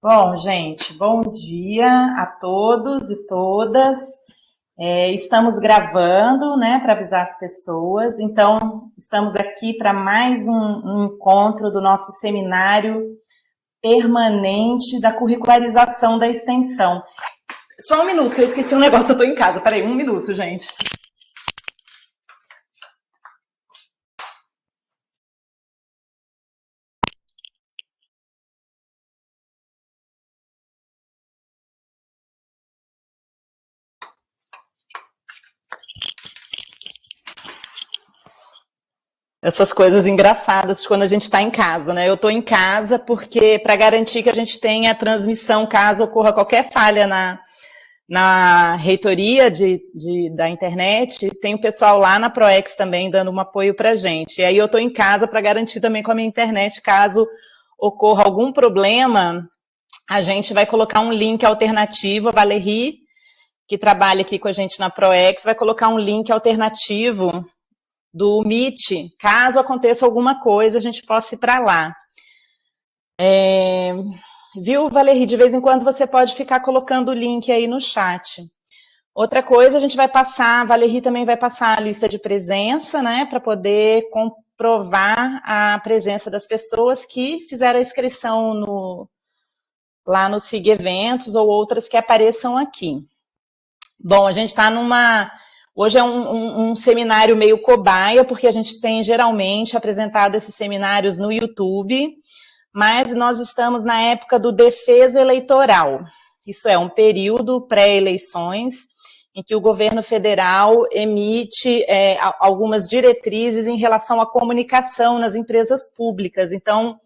Bom, gente, bom dia a todos e todas. Estamos gravando, né, para avisar as pessoas. Então, estamos aqui para mais um encontro do nosso seminário permanente da curricularização da extensão. Só um minuto, que eu esqueci um negócio, eu estou em casa. Peraí, um minuto, gente. Essas coisas engraçadas de quando a gente está em casa, né? Eu estou em casa porque para garantir que a gente tenha a transmissão caso ocorra qualquer falha na reitoria da internet, tem o pessoal lá na ProEx também dando um apoio para a gente. E aí eu estou em casa para garantir também com a minha internet, caso ocorra algum problema, a gente vai colocar um link alternativo, a Valerie, que trabalha aqui com a gente na ProEx, vai colocar um link alternativo do Meet, caso aconteça alguma coisa, a gente possa ir para lá. Viu, Valerie? De vez em quando você pode ficar colocando o link aí no chat. Outra coisa, a gente vai passar, a Valerie também vai passar a lista de presença, né, para poder comprovar a presença das pessoas que fizeram a inscrição lá no SIG Eventos ou outras que apareçam aqui. Bom, a gente está hoje é um seminário meio cobaia, porque a gente tem geralmente apresentado esses seminários no YouTube, mas nós estamos na época do defeso eleitoral. Isso é um período pré-eleições, em que o governo federal emite algumas diretrizes em relação à comunicação nas empresas públicas. Então,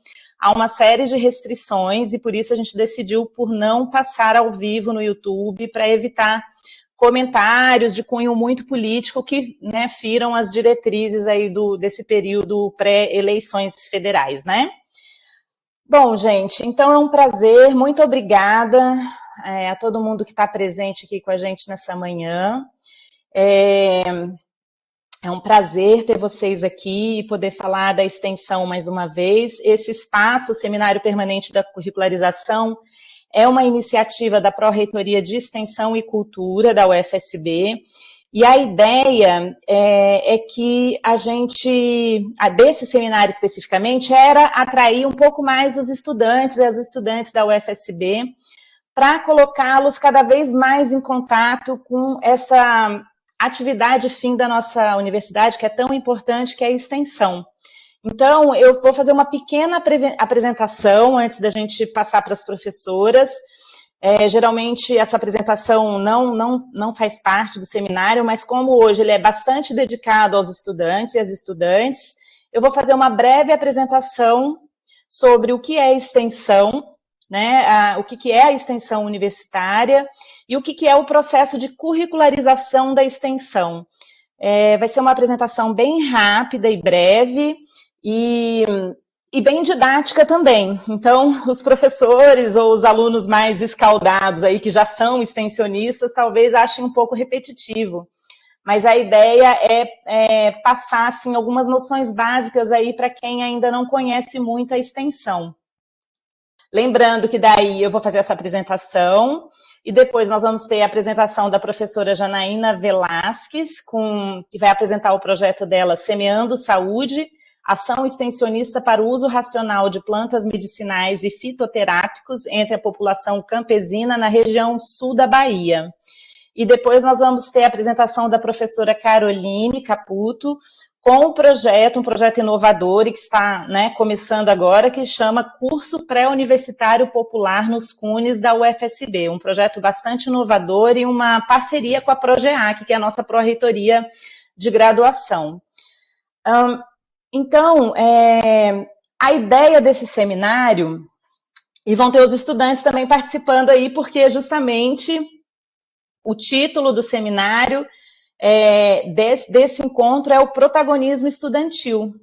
há uma série de restrições e por isso a gente decidiu por não passar ao vivo no YouTube para evitar comentários de cunho muito político que, né, firam as diretrizes aí desse período pré-eleições federais, né? Bom, gente, então é um prazer, muito obrigada a todo mundo que está presente aqui com a gente nessa manhã. É um prazer ter vocês aqui e poder falar da extensão mais uma vez. Esse espaço, o Seminário Permanente da Curricularização, é uma iniciativa da Pró-Reitoria de Extensão e Cultura, da UFSB, e a ideia é que a gente, desse seminário especificamente, era atrair um pouco mais os estudantes e as estudantes da UFSB para colocá-los cada vez mais em contato com essa atividade fim da nossa universidade, que é tão importante, que é a extensão. Então, eu vou fazer uma pequena apresentação antes da gente passar para as professoras. Geralmente, essa apresentação não faz parte do seminário, mas como hoje ele é bastante dedicado aos estudantes e às estudantes, eu vou fazer uma breve apresentação sobre o que é extensão, né, o que é a extensão universitária e o que é o processo de curricularização da extensão. Vai ser uma apresentação bem rápida e breve, e bem didática também. Então, os professores ou os alunos mais escaldados aí, que já são extensionistas, talvez achem um pouco repetitivo. Mas a ideia é passar, assim, algumas noções básicas aí para quem ainda não conhece muito a extensão. Lembrando que daí eu vou fazer essa apresentação e depois nós vamos ter a apresentação da professora Janaína Velasquez, que vai apresentar o projeto dela Semeando Saúde, ação extensionista para o uso racional de plantas medicinais e fitoterápicos entre a população campesina na região sul da Bahia. E depois nós vamos ter a apresentação da professora Caroline Caputo, com um projeto inovador e que está, né, começando agora, que chama Curso Pré-Universitário Popular nos CUNES da UFSB, um projeto bastante inovador e uma parceria com a PROGEAC, que é a nossa pró-reitoria de graduação. Então, a ideia desse seminário, e vão ter os estudantes também participando aí, porque justamente o título do seminário desse encontro é o protagonismo estudantil.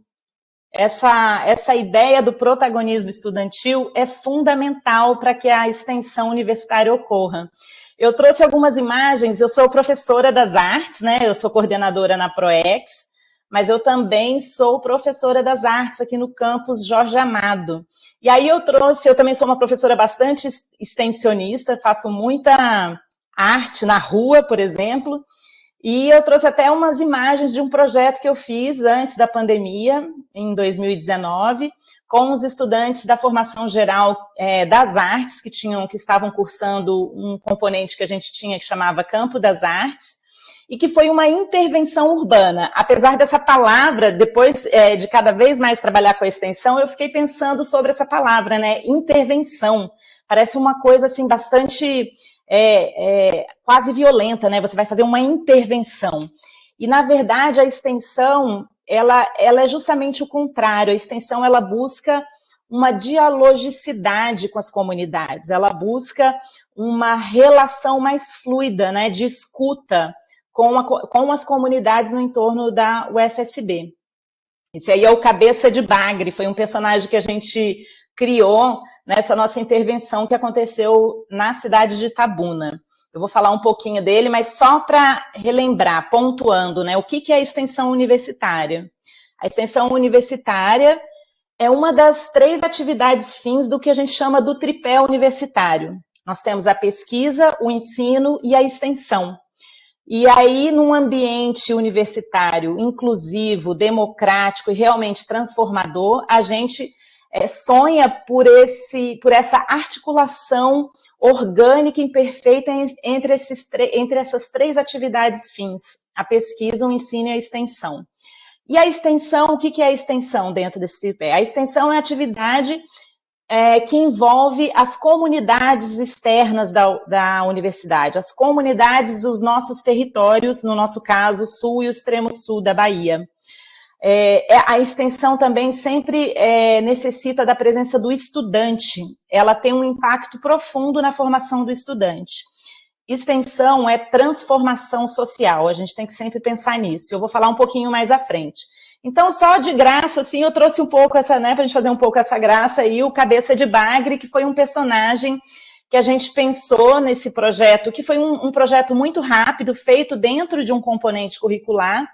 Essa ideia do protagonismo estudantil é fundamental para que a extensão universitária ocorra. Eu trouxe algumas imagens, eu sou professora das artes, né? Eu sou coordenadora na ProEx, mas eu também sou professora das artes aqui no campus Jorge Amado. E aí eu também sou uma professora bastante extensionista, faço muita arte na rua, por exemplo, e eu trouxe até umas imagens de um projeto que eu fiz antes da pandemia, em 2019, com os estudantes da formação geral das artes, que estavam cursando um componente que a gente tinha que chamava Campo das Artes, e que foi uma intervenção urbana. Apesar dessa palavra, depois de cada vez mais trabalhar com a extensão, eu fiquei pensando sobre essa palavra, né? Intervenção. Parece uma coisa assim bastante quase violenta, né? Você vai fazer uma intervenção. E, na verdade, a extensão, ela é justamente o contrário. A extensão, ela busca uma dialogicidade com as comunidades, ela busca uma relação mais fluida, né? De escuta com as comunidades no entorno da UFSB. Esse aí é o Cabeça de Bagre, foi um personagem que a gente criou nessa nossa intervenção que aconteceu na cidade de Itabuna. Eu vou falar um pouquinho dele, mas só para relembrar, pontuando, né, o que é a extensão universitária. A extensão universitária é uma das 3 atividades fins do que a gente chama do tripé universitário. Nós temos a pesquisa, o ensino e a extensão. E aí, num ambiente universitário inclusivo, democrático e realmente transformador, a gente sonha por essa articulação orgânica e perfeita entre essas 3 atividades fins, a pesquisa, o ensino e a extensão. E a extensão, o que é a extensão dentro desse tripé? A extensão é a atividade que envolve as comunidades externas da universidade, as comunidades dos nossos territórios, no nosso caso, o sul e o extremo sul da Bahia. A extensão também sempre necessita da presença do estudante, ela tem um impacto profundo na formação do estudante. Extensão é transformação social, a gente tem que sempre pensar nisso, eu vou falar um pouquinho mais à frente. Então, só de graça, assim, eu trouxe um pouco essa, né, pra gente fazer um pouco essa graça aí, o Cabeça de Bagre, que foi um personagem que a gente pensou nesse projeto, que foi um projeto muito rápido, feito dentro de um componente curricular,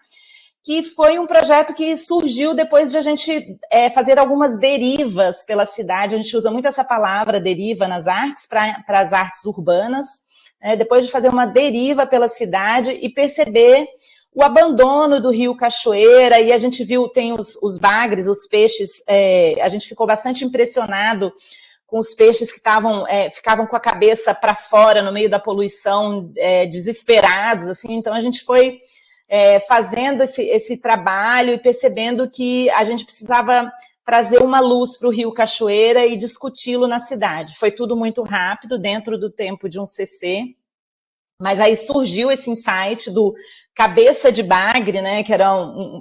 que foi um projeto que surgiu depois de a gente fazer algumas derivas pela cidade, a gente usa muito essa palavra deriva nas artes, para as artes urbanas, depois de fazer uma deriva pela cidade e perceber o abandono do rio Cachoeira, e a gente viu, tem os bagres, os peixes, a gente ficou bastante impressionado com os peixes que ficavam com a cabeça para fora, no meio da poluição, desesperados, assim. Então a gente foi fazendo esse trabalho e percebendo que a gente precisava trazer uma luz para o rio Cachoeira e discuti-lo na cidade. Foi tudo muito rápido, dentro do tempo de um CC, mas aí surgiu esse insight do Cabeça de Bagre, né, que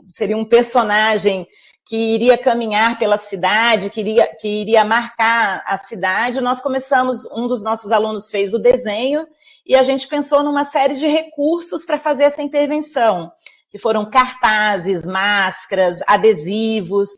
seria um personagem que iria caminhar pela cidade, que iria marcar a cidade. Nós começamos, um dos nossos alunos fez o desenho e a gente pensou numa série de recursos para fazer essa intervenção, que foram cartazes, máscaras, adesivos.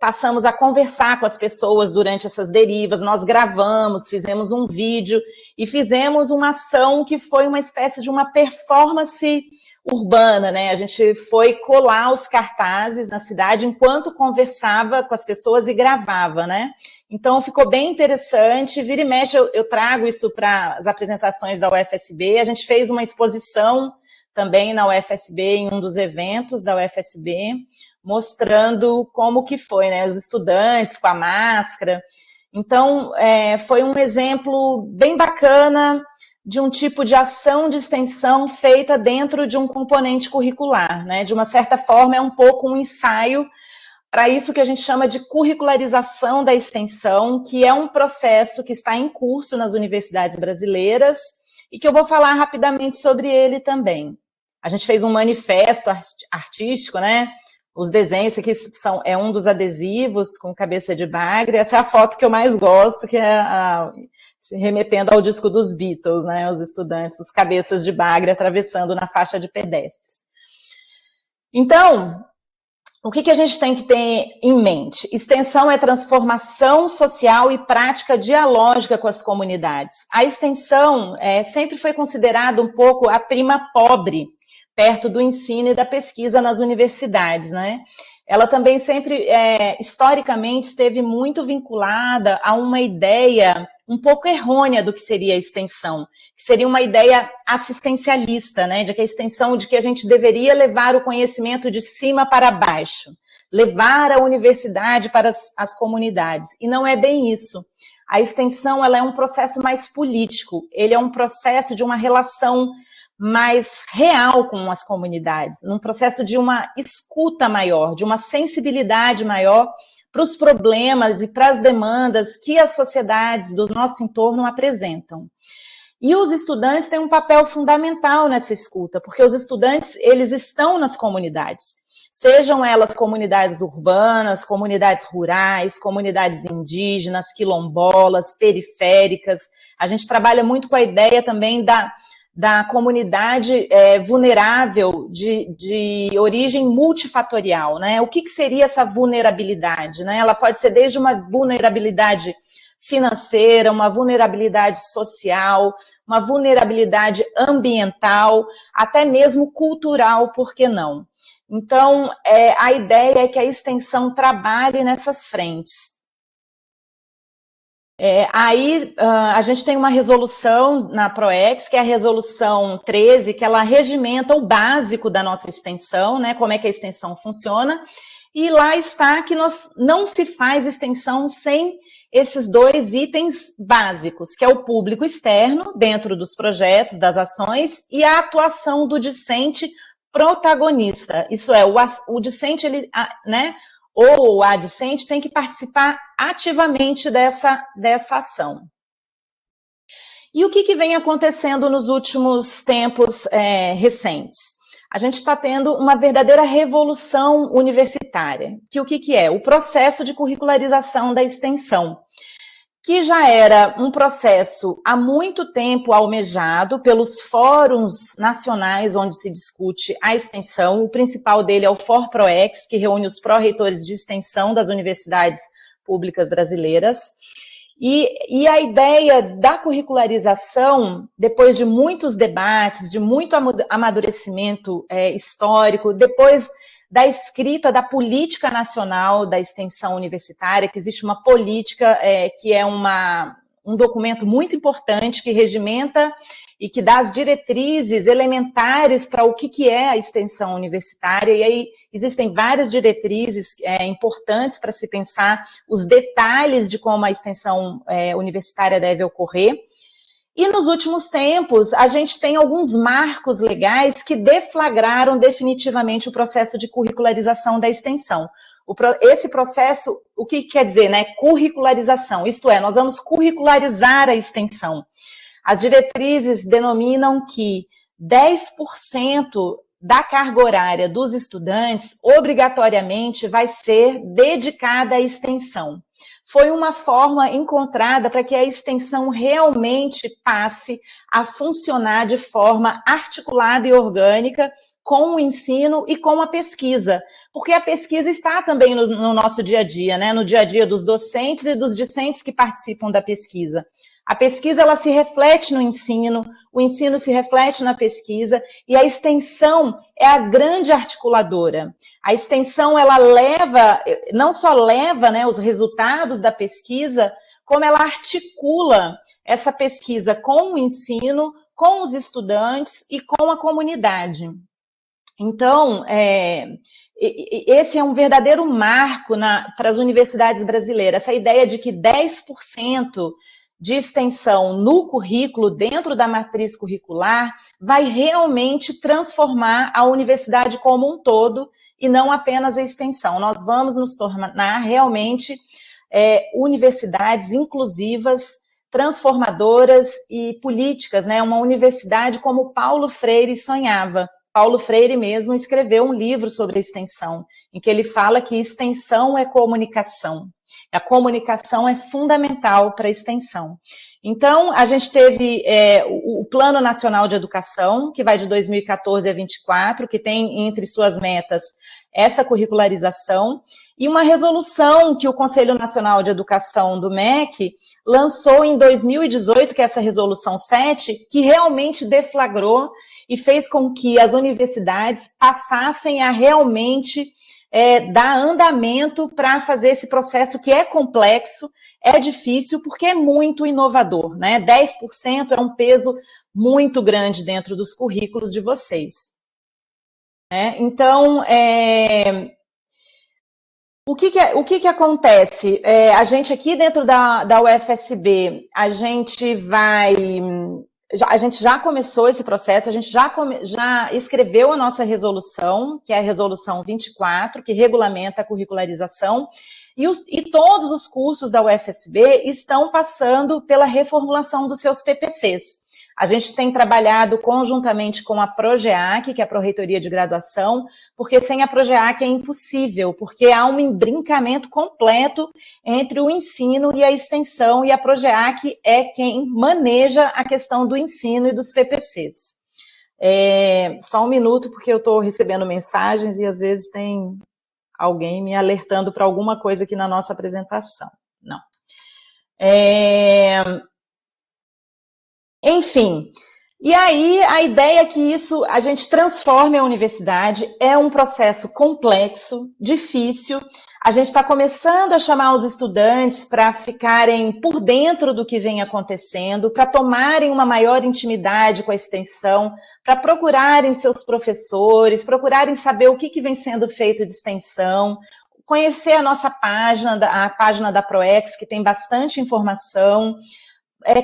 Passamos a conversar com as pessoas durante essas derivas, nós gravamos, fizemos um vídeo e fizemos uma ação que foi uma espécie de uma performance urbana, né? A gente foi colar os cartazes na cidade enquanto conversava com as pessoas e gravava, né? Então ficou bem interessante, vira e mexe eu trago isso para as apresentações da UFSB, a gente fez uma exposição também na UFSB, em um dos eventos da UFSB, mostrando como que foi, né? Os estudantes com a máscara. Então, foi um exemplo bem bacana de um tipo de ação de extensão feita dentro de um componente curricular, né? De uma certa forma, é um pouco um ensaio para isso que a gente chama de curricularização da extensão, que é um processo que está em curso nas universidades brasileiras e que eu vou falar rapidamente sobre ele também. A gente fez um manifesto artístico, né? Os desenhos aqui é um dos adesivos com Cabeça de Bagre. Essa é a foto que eu mais gosto, que é remetendo ao disco dos Beatles, né? Os estudantes, os cabeças de bagre atravessando na faixa de pedestres. Então, o que a gente tem que ter em mente? Extensão é transformação social e prática dialógica com as comunidades. A extensão sempre foi considerada um pouco a prima pobre perto do ensino e da pesquisa nas universidades, né? Ela também sempre, historicamente, esteve muito vinculada a uma ideia um pouco errônea do que seria a extensão, que seria uma ideia assistencialista, né? De que a extensão, de que a gente deveria levar o conhecimento de cima para baixo, levar a universidade para as comunidades. E não é bem isso. A extensão, ela é um processo mais político, ele é um processo de uma relação mais real com as comunidades, num processo de uma escuta maior, de uma sensibilidade maior para os problemas e para as demandas que as sociedades do nosso entorno apresentam. E os estudantes têm um papel fundamental nessa escuta, porque os estudantes, eles estão nas comunidades, sejam elas comunidades urbanas, comunidades rurais, comunidades indígenas, quilombolas, periféricas. A gente trabalha muito com a ideia também da comunidade vulnerável de origem multifatorial, né? O que seria essa vulnerabilidade, né? Ela pode ser desde uma vulnerabilidade financeira, uma vulnerabilidade social, uma vulnerabilidade ambiental, até mesmo cultural, por que não? Então, a ideia é que a extensão trabalhe nessas frentes. Aí a gente tem uma resolução na PROEX, que é a resolução 13, que ela regimenta o básico da nossa extensão, né, como é que a extensão funciona, e lá está que não se faz extensão sem esses dois itens básicos, que é o público externo, dentro dos projetos, das ações, e a atuação do discente protagonista. Isso é, o discente, ele, né, ou a discente tem que participar ativamente dessa ação. E o que vem acontecendo nos últimos tempos recentes? A gente está tendo uma verdadeira revolução universitária, que o que é? O processo de curricularização da extensão, que já era um processo há muito tempo almejado pelos fóruns nacionais onde se discute a extensão. O principal dele é o FOR-PROEX, que reúne os pró-reitores de extensão das universidades públicas brasileiras. E a ideia da curricularização, depois de muitos debates, de muito amadurecimento histórico, depois da escrita da política nacional da extensão universitária, que existe uma política que é um documento muito importante que regimenta e que dá as diretrizes elementares para o que é a extensão universitária, e aí existem várias diretrizes importantes para se pensar os detalhes de como a extensão universitária deve ocorrer. E nos últimos tempos, a gente tem alguns marcos legais que deflagraram definitivamente o processo de curricularização da extensão. Esse processo, o que quer dizer, né? Curricularização, isto é, nós vamos curricularizar a extensão. As diretrizes denominam que 10% da carga horária dos estudantes, obrigatoriamente, vai ser dedicada à extensão. Foi uma forma encontrada para que a extensão realmente passe a funcionar de forma articulada e orgânica com o ensino e com a pesquisa, porque a pesquisa está também no nosso dia a dia, né? No dia a dia dos docentes e dos discentes que participam da pesquisa. A pesquisa, ela se reflete no ensino, o ensino se reflete na pesquisa, e a extensão é a grande articuladora. A extensão, ela não só leva, né, os resultados da pesquisa, como ela articula essa pesquisa com o ensino, com os estudantes e com a comunidade. Então, esse é um verdadeiro marco para as universidades brasileiras, essa ideia de que 10% de extensão no currículo, dentro da matriz curricular, vai realmente transformar a universidade como um todo e não apenas a extensão. Nós vamos nos tornar realmente universidades inclusivas, transformadoras e políticas, né? Uma universidade como Paulo Freire sonhava. Paulo Freire mesmo escreveu um livro sobre a extensão, em que ele fala que extensão é comunicação. A comunicação é fundamental para a extensão. Então, a gente teve o Plano Nacional de Educação, que vai de 2014 a 2024, que tem entre suas metas essa curricularização, e uma resolução que o Conselho Nacional de Educação do MEC lançou em 2018, que é essa resolução 7, que realmente deflagrou e fez com que as universidades passassem a realmente dar andamento para fazer esse processo que é complexo, é difícil, porque é muito inovador, né? 10% é um peso muito grande dentro dos currículos de vocês. Então, o que acontece? A gente aqui dentro da UFSB, a gente já começou esse processo, a gente já escreveu a nossa resolução, que é a resolução 24, que regulamenta a curricularização, e todos os cursos da UFSB estão passando pela reformulação dos seus PPCs. A gente tem trabalhado conjuntamente com a PROGEAC, que é a Pró-Reitoria de Graduação, porque sem a PROGEAC é impossível, porque há um embrincamento completo entre o ensino e a extensão, e a PROGEAC é quem maneja a questão do ensino e dos PPCs. Só um minuto, porque eu estou recebendo mensagens e às vezes tem alguém me alertando para alguma coisa aqui na nossa apresentação. Não. Enfim, e aí a ideia é que a gente transforme a universidade, é um processo complexo, difícil, a gente está começando a chamar os estudantes para ficarem por dentro do que vem acontecendo, para tomarem uma maior intimidade com a extensão, para procurarem seus professores, procurarem saber o que vem sendo feito de extensão, conhecer a nossa página, a página da PROEX, que tem bastante informação,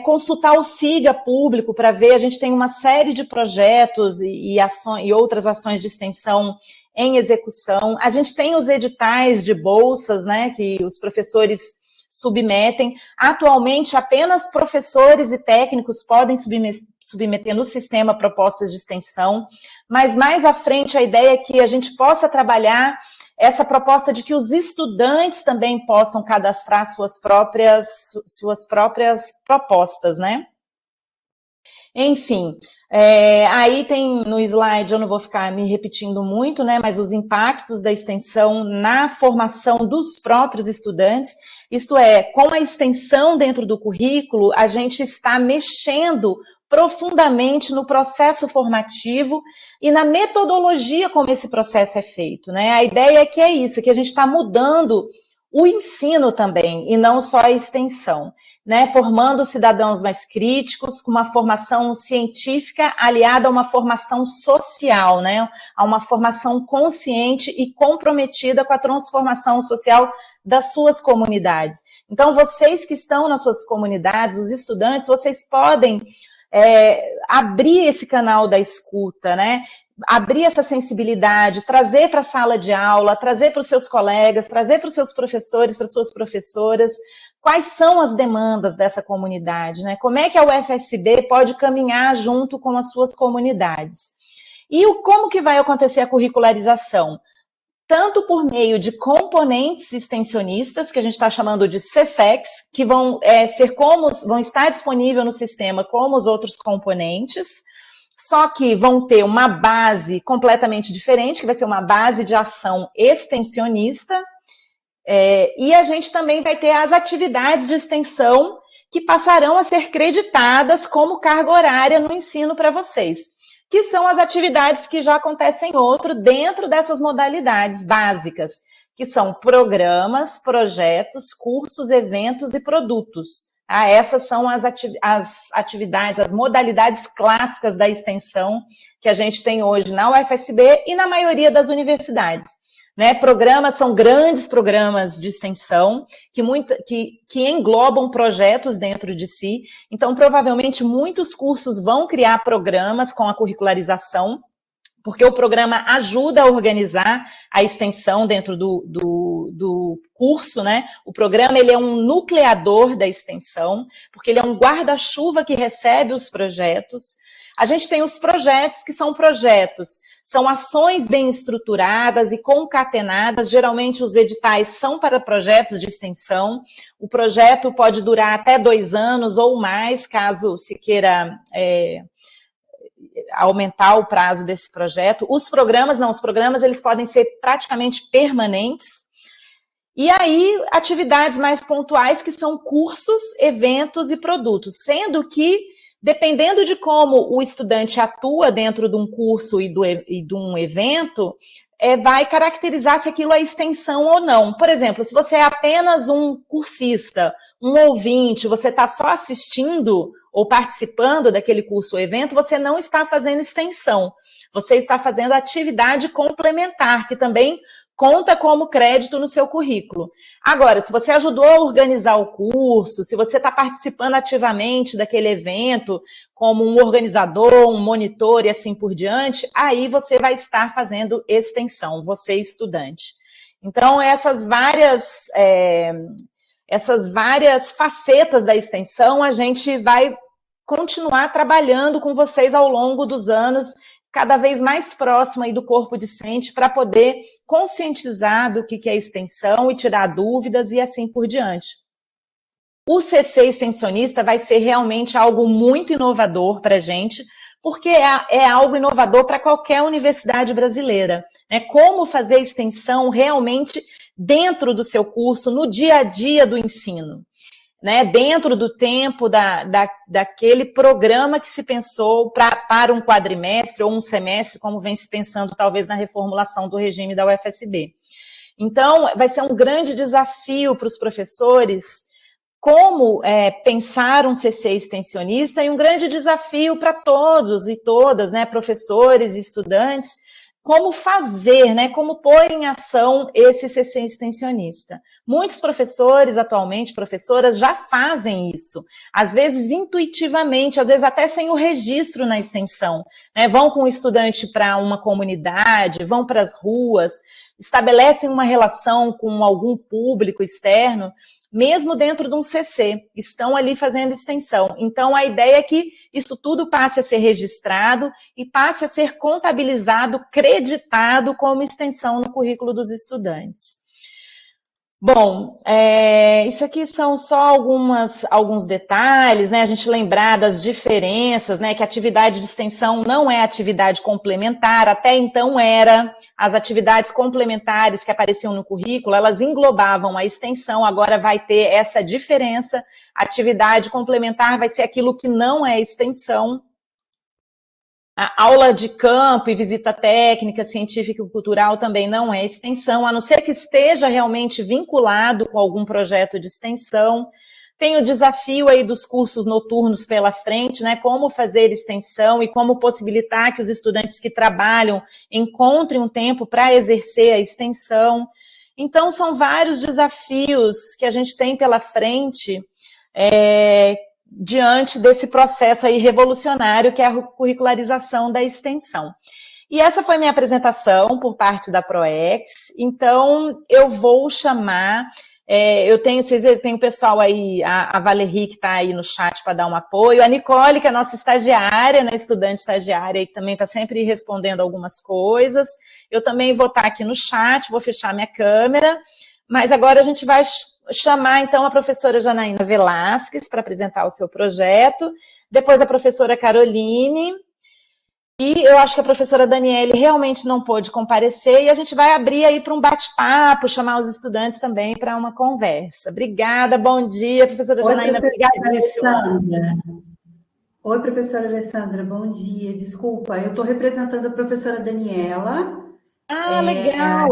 consultar o SIGA público para ver, a gente tem uma série de projetos e outras ações de extensão em execução. A gente tem os editais de bolsas, né, que os professores submetem. Atualmente, apenas professores e técnicos podem submeter no sistema propostas de extensão, mas mais à frente a ideia é que a gente possa trabalhar essa proposta de que os estudantes também possam cadastrar suas próprias propostas, né? Enfim, aí tem no slide, eu não vou ficar me repetindo muito, né, mas os impactos da extensão na formação dos próprios estudantes, isto é, com a extensão dentro do currículo, a gente está mexendo profundamente no processo formativo e na metodologia como esse processo é feito, né? A ideia é que é isso, que a gente está mudando o ensino também, e não só a extensão, né? Formando cidadãos mais críticos, com uma formação científica aliada a uma formação social, né? A uma formação consciente e comprometida com a transformação social das suas comunidades. Então, vocês que estão nas suas comunidades, os estudantes, vocês podem abrir esse canal da escuta, né? Abrir essa sensibilidade, trazer para a sala de aula, trazer para os seus colegas, trazer para os seus professores, para as suas professoras, quais são as demandas dessa comunidade, né? Como é que a UFSB pode caminhar junto com as suas comunidades? E como que vai acontecer a curricularização? Tanto por meio de componentes extensionistas, que a gente está chamando de CSEX, que vão estar disponíveis no sistema como os outros componentes, só que vão ter uma base completamente diferente, que vai ser uma base de ação extensionista, e a gente também vai ter as atividades de extensão que passarão a ser creditadas como carga horária no ensino para vocês, que são as atividades que já acontecem dentro dessas modalidades básicas, que são programas, projetos, cursos, eventos e produtos. Essas são as atividades, as modalidades clássicas da extensão que a gente tem hoje na UFSB e na maioria das universidades. Né? Programas são grandes programas de extensão que englobam projetos dentro de si. Então, provavelmente, muitos cursos vão criar programas com a curricularização, porque o programa ajuda a organizar a extensão dentro do curso, né? O programa ele é um nucleador da extensão, porque ele é um guarda-chuva que recebe os projetos. A gente tem os projetos, que são projetos, são ações bem estruturadas e concatenadas. Geralmente os editais são para projetos de extensão. O projeto pode durar até 2 anos ou mais, caso se queira aumentar o prazo desse projeto. Os programas eles podem ser praticamente permanentes. E aí, atividades mais pontuais, que são cursos, eventos e produtos, sendo que, dependendo de como o estudante atua dentro de um curso e de um evento, vai caracterizar se aquilo é extensão ou não. Por exemplo, se você é apenas um cursista, um ouvinte, você está só assistindo ou participando daquele curso ou evento, você não está fazendo extensão. Você está fazendo atividade complementar, que também conta como crédito no seu currículo. Agora, se você ajudou a organizar o curso, se você está participando ativamente daquele evento, como um organizador, um monitor e assim por diante, aí você vai estar fazendo extensão, você estudante. Então, essas várias facetas da extensão, a gente vai continuar trabalhando com vocês ao longo dos anos, cada vez mais próximo aí do corpo discente, para poder conscientizar do que é extensão e tirar dúvidas e assim por diante. O CC extensionista vai ser realmente algo muito inovador para a gente, porque é algo inovador para qualquer universidade brasileira, né? Como fazer extensão realmente dentro do seu curso, no dia a dia do ensino, né, dentro do tempo daquele programa que se pensou para um quadrimestre ou um semestre, como vem se pensando talvez na reformulação do regime da UFSB. Então, vai ser um grande desafio para os professores como pensar um CC extensionista, e um grande desafio para todos e todas, né, professores e estudantes, como fazer, né, como pôr em ação esse CC extensionista. Muitos professores, atualmente, professoras, já fazem isso, às vezes intuitivamente, às vezes até sem o registro na extensão, né, vão com o estudante para uma comunidade, vão para as ruas, estabelecem uma relação com algum público externo, mesmo dentro de um CC, estão ali fazendo extensão. Então, a ideia é que isso tudo passe a ser registrado e passe a ser contabilizado, creditado como extensão no currículo dos estudantes. Bom, isso aqui são só alguns detalhes, né? A gente lembrar das diferenças, né? Que a atividade de extensão não é atividade complementar, até então era. As atividades complementares que apareciam no currículo, elas englobavam a extensão, agora vai ter essa diferença. Atividade complementar vai ser aquilo que não é extensão. A aula de campo e visita técnica, científica e cultural também não é extensão, a não ser que esteja realmente vinculado com algum projeto de extensão. Tem o desafio aí dos cursos noturnos pela frente, né? Como fazer extensão e como possibilitar que os estudantes que trabalham encontrem um tempo para exercer a extensão. Então, são vários desafios que a gente tem pela frente, diante desse processo aí revolucionário que é a curricularização da extensão. E essa foi minha apresentação por parte da ProEx. Então, eu vou chamar, vocês tem o pessoal aí, a Valerie, que está aí no chat para dar um apoio, a Nicole, que é a nossa estagiária, né, estudante estagiária, e também está sempre respondendo algumas coisas. Eu também vou estar aqui no chat, vou fechar minha câmera, mas agora a gente vai chamar, então, a professora Janaína Velasquez para apresentar o seu projeto, depois a professora Caroline, e eu acho que a professora Daniele realmente não pôde comparecer, e a gente vai abrir aí para um bate-papo, chamar os estudantes também para uma conversa. Obrigada, bom dia, professora Janaína, obrigadíssima. Oi, professora Alessandra, bom dia. Desculpa, eu estou representando a professora Daniela. Legal!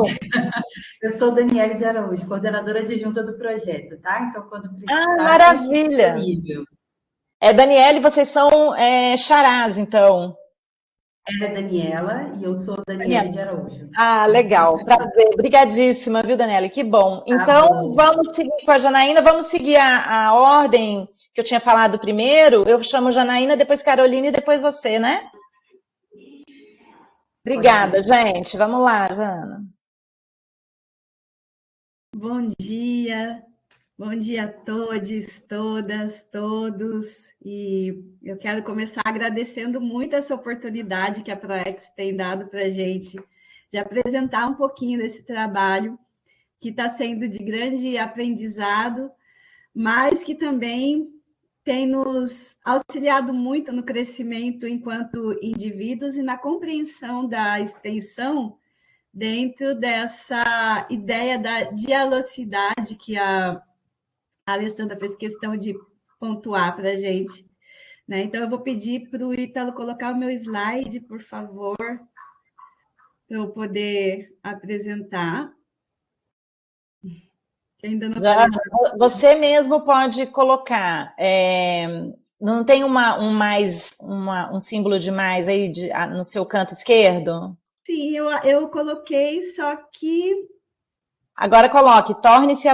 Eu sou Daniele de Araújo, coordenadora adjunta do projeto, tá? Então, quando precisar, maravilha! Daniele, vocês são xarás, então. Ela é Daniela e eu sou Daniele de Araújo. Legal, prazer, obrigadíssima, viu, Daniela? Que bom. Então, vamos seguir com a Janaína, vamos seguir a ordem que eu tinha falado primeiro. Eu chamo Janaína, depois Carolina e depois você, né? Obrigada, gente. Vamos lá, Jana. Bom dia. Bom dia a todos, todas, todos. E eu quero começar agradecendo muito essa oportunidade que a ProEx tem dado para a gente de apresentar um pouquinho desse trabalho que está sendo de grande aprendizado, mas que também tem nos auxiliado muito no crescimento enquanto indivíduos e na compreensão da extensão dentro dessa ideia da dialogicidade que a Alessandra fez questão de pontuar para a gente. Né? Então, eu vou pedir para o Ítalo colocar o meu slide, por favor, para eu poder apresentar. Que ainda não Já, apareceu. você mesmo pode colocar. Não tem um símbolo de mais aí no seu canto esquerdo? Sim, eu coloquei, só que Agora coloque, torne-se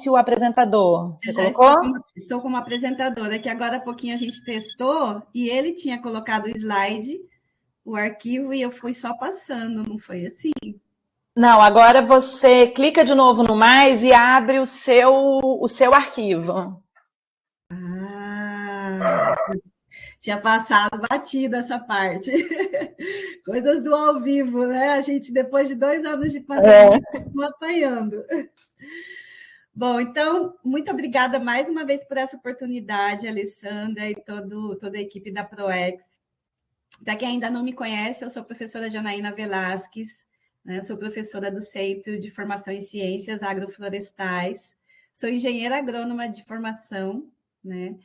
o apresentador. Você eu já colocou? estou como apresentadora, que agora há pouquinho a gente testou e ele tinha colocado o slide, o arquivo, e eu fui só passando, não foi assim? Não, agora você clica de novo no mais e abre o seu arquivo. Ah, tinha passado batido essa parte. Coisas do ao vivo, né? A gente, depois de 2 anos de pandemia, continua apanhando. Bom, então, muito obrigada mais uma vez por essa oportunidade, Alessandra, e toda a equipe da ProEx. Para quem ainda não me conhece, eu sou a professora Janaína Velasquez, né? Sou professora do Centro de Formação em Ciências Agroflorestais, sou engenheira agrônoma de formação, né?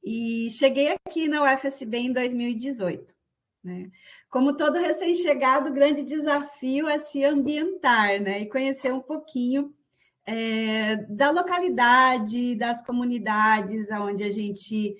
E cheguei aqui na UFSB em 2018. Né? Como todo recém-chegado, o grande desafio é se ambientar, né? E conhecer um pouquinho da localidade, das comunidades onde a gente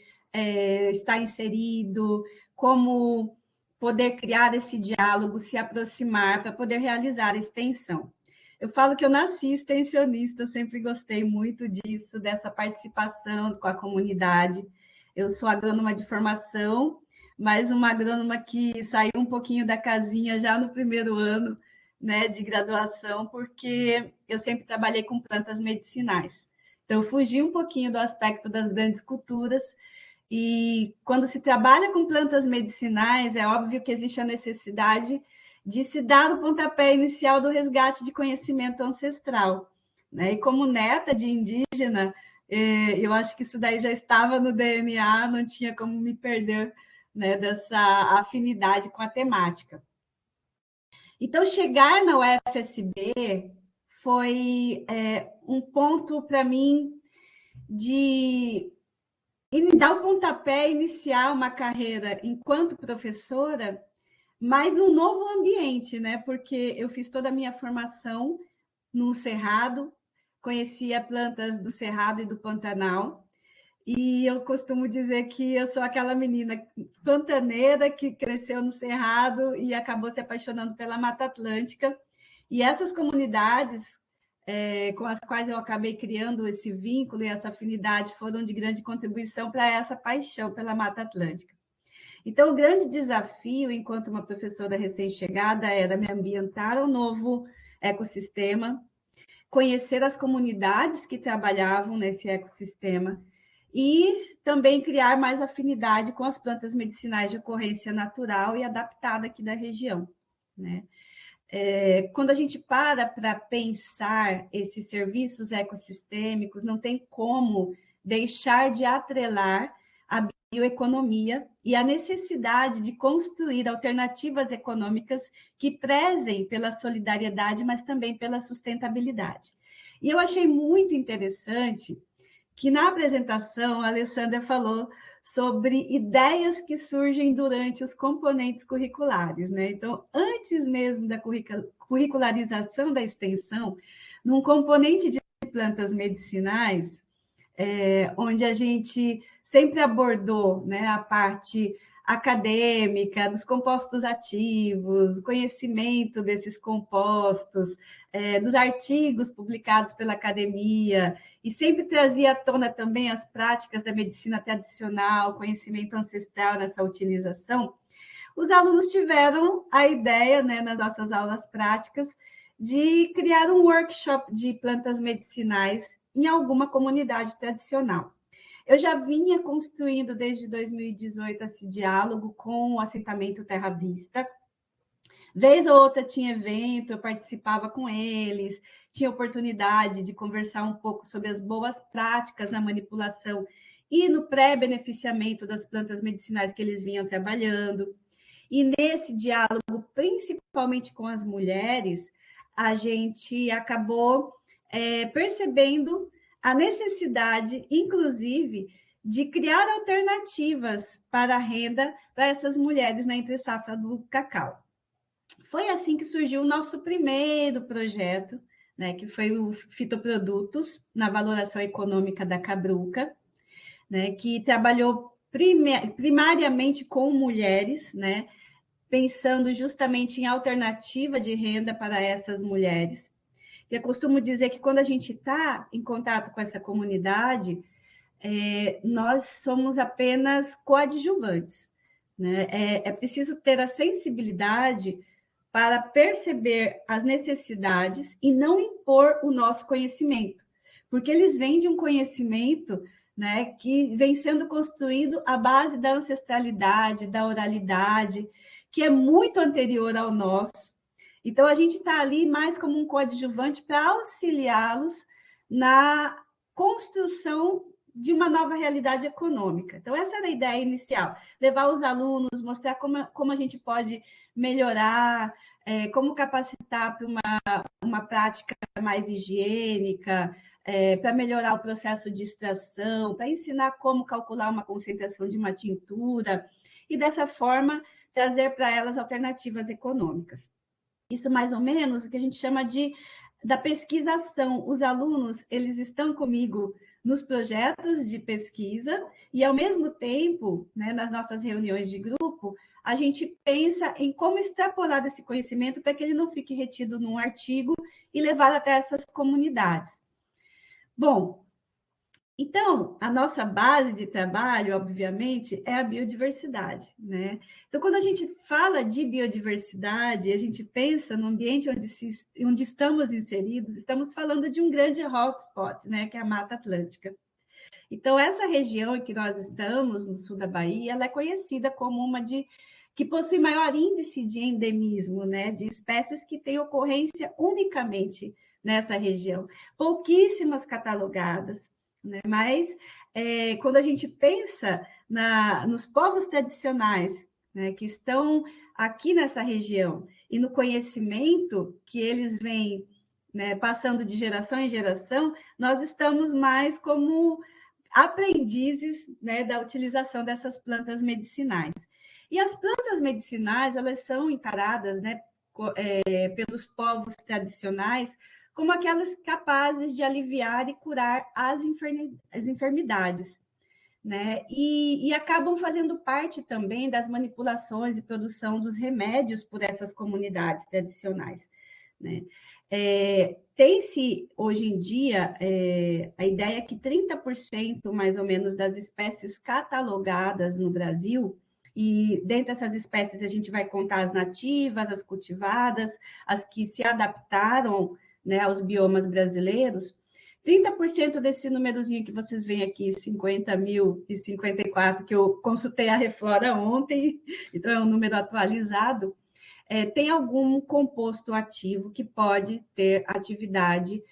está inserido, como poder criar esse diálogo, se aproximar para poder realizar a extensão. Eu falo que eu nasci extensionista, sempre gostei muito disso, dessa participação com a comunidade. Eu sou agrônoma de formação, mas uma agrônoma que saiu um pouquinho da casinha já no primeiro ano, né, de graduação, porque eu sempre trabalhei com plantas medicinais. Então, eu fugi um pouquinho do aspecto das grandes culturas, e quando se trabalha com plantas medicinais, é óbvio que existe a necessidade de se dar o pontapé inicial do resgate de conhecimento ancestral. Né? E como neta de indígena, eu acho que isso daí já estava no DNA, não tinha como me perder, né, dessa afinidade com a temática. Então, chegar na UFSB foi um ponto para mim de dar o pontapé, iniciar uma carreira enquanto professora, mas num novo ambiente, né? Porque eu fiz toda a minha formação no Cerrado, conhecia plantas do Cerrado e do Pantanal, e eu costumo dizer que eu sou aquela menina pantaneira que cresceu no Cerrado e acabou se apaixonando pela Mata Atlântica. E essas comunidades com as quais eu acabei criando esse vínculo e essa afinidade foram de grande contribuição para essa paixão pela Mata Atlântica. Então, o grande desafio, enquanto uma professora recém-chegada, era me ambientar ao novo ecossistema, conhecer as comunidades que trabalhavam nesse ecossistema e também criar mais afinidade com as plantas medicinais de ocorrência natural e adaptada aqui da região. Né? Quando a gente para pensar esses serviços ecossistêmicos, não tem como deixar de atrelar a bioeconomia e a necessidade de construir alternativas econômicas que prezem pela solidariedade, mas também pela sustentabilidade. E eu achei muito interessante que na apresentação a Alessandra falou sobre ideias que surgem durante os componentes curriculares, né? Então, antes mesmo da curricularização da extensão, num componente de plantas medicinais, onde a gente sempre abordou, né, a parte acadêmica, dos compostos ativos, conhecimento desses compostos, dos artigos publicados pela academia, e sempre trazia à tona também as práticas da medicina tradicional, conhecimento ancestral nessa utilização. Os alunos tiveram a ideia, né, nas nossas aulas práticas, de criar um workshop de plantas medicinais em alguma comunidade tradicional. Eu já vinha construindo desde 2018 esse diálogo com o assentamento Terra Vista. Vez ou outra tinha evento, eu participava com eles, tinha oportunidade de conversar um pouco sobre as boas práticas na manipulação e no pré-beneficiamento das plantas medicinais que eles vinham trabalhando. E nesse diálogo, principalmente com as mulheres, a gente acabou percebendo a necessidade, inclusive, de criar alternativas para a renda para essas mulheres na entre-safra do cacau. Foi assim que surgiu o nosso primeiro projeto, né, que foi o Fitoprodutos, na valoração econômica da Cabruca, né, que trabalhou primariamente com mulheres, né, pensando justamente em alternativa de renda para essas mulheres. Eu costumo dizer que quando a gente está em contato com essa comunidade, nós somos apenas coadjuvantes, né? É preciso ter a sensibilidade para perceber as necessidades e não impor o nosso conhecimento, porque eles vêm de um conhecimento, né, que vem sendo construído à base da ancestralidade, da oralidade, que é muito anterior ao nosso. Então, a gente está ali mais como um coadjuvante para auxiliá-los na construção de uma nova realidade econômica. Então, essa era a ideia inicial, levar os alunos, mostrar como a gente pode melhorar, como capacitar para uma prática mais higiênica, para melhorar o processo de extração, para ensinar como calcular uma concentração de uma tintura, e dessa forma trazer para elas alternativas econômicas. Isso mais ou menos o que a gente chama da pesquisação. Os alunos, eles estão comigo nos projetos de pesquisa e, ao mesmo tempo, né, nas nossas reuniões de grupo, a gente pensa em como extrapolar esse conhecimento para que ele não fique retido num artigo e levar até essas comunidades. Bom, então, a nossa base de trabalho, obviamente, é a biodiversidade, né? Então, quando a gente fala de biodiversidade, a gente pensa no ambiente onde estamos inseridos, estamos falando de um grande hotspot, né? Que é a Mata Atlântica. Então, essa região em que nós estamos, no sul da Bahia, ela é conhecida como que possui maior índice de endemismo, né? De espécies que têm ocorrência unicamente nessa região. Pouquíssimas catalogadas, né? Mas quando a gente pensa nos povos tradicionais, né, que estão aqui nessa região e no conhecimento que eles vêm, né, passando de geração em geração, nós estamos mais como aprendizes, né, da utilização dessas plantas medicinais. E as plantas medicinais, elas são encaradas, né, pelos povos tradicionais como aquelas capazes de aliviar e curar as enfermidades, né? E acabam fazendo parte também das manipulações e produção dos remédios por essas comunidades tradicionais, né? Tem-se, hoje em dia, a ideia que 30% mais ou menos das espécies catalogadas no Brasil, e dentre essas espécies a gente vai contar as nativas, as cultivadas, as que se adaptaram, né, aos biomas brasileiros, 30% desse númerozinho que vocês veem aqui, 50.054, que eu consultei a Reflora ontem, então é um número atualizado, tem algum composto ativo que pode ter atividade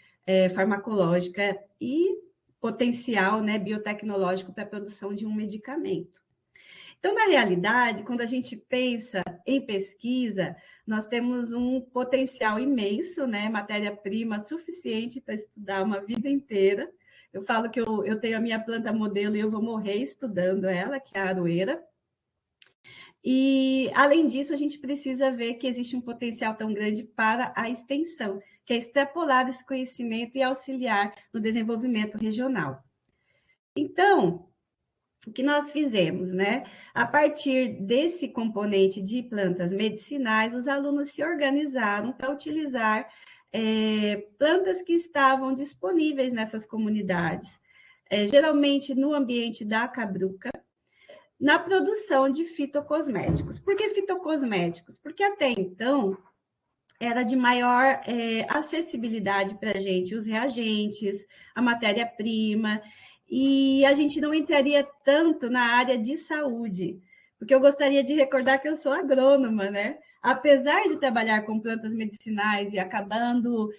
farmacológica e potencial, né, biotecnológico para a produção de um medicamento. Então, na realidade, quando a gente pensa em pesquisa, nós temos um potencial imenso, né? Matéria-prima suficiente para estudar uma vida inteira. Eu falo que eu tenho a minha planta modelo e eu vou morrer estudando ela, que é a aroeira. E, além disso, a gente precisa ver que existe um potencial tão grande para a extensão, que é extrapolar esse conhecimento e auxiliar no desenvolvimento regional. Então, o que nós fizemos, né? A partir desse componente de plantas medicinais, os alunos se organizaram para utilizar plantas que estavam disponíveis nessas comunidades, geralmente no ambiente da Cabruca, na produção de fitocosméticos. Por que fitocosméticos? Porque até então era de maior acessibilidade para a gente, os reagentes, a matéria-prima, e a gente não entraria tanto na área de saúde, porque eu gostaria de recordar que eu sou agrônoma, né? Apesar de trabalhar com plantas medicinais e acabando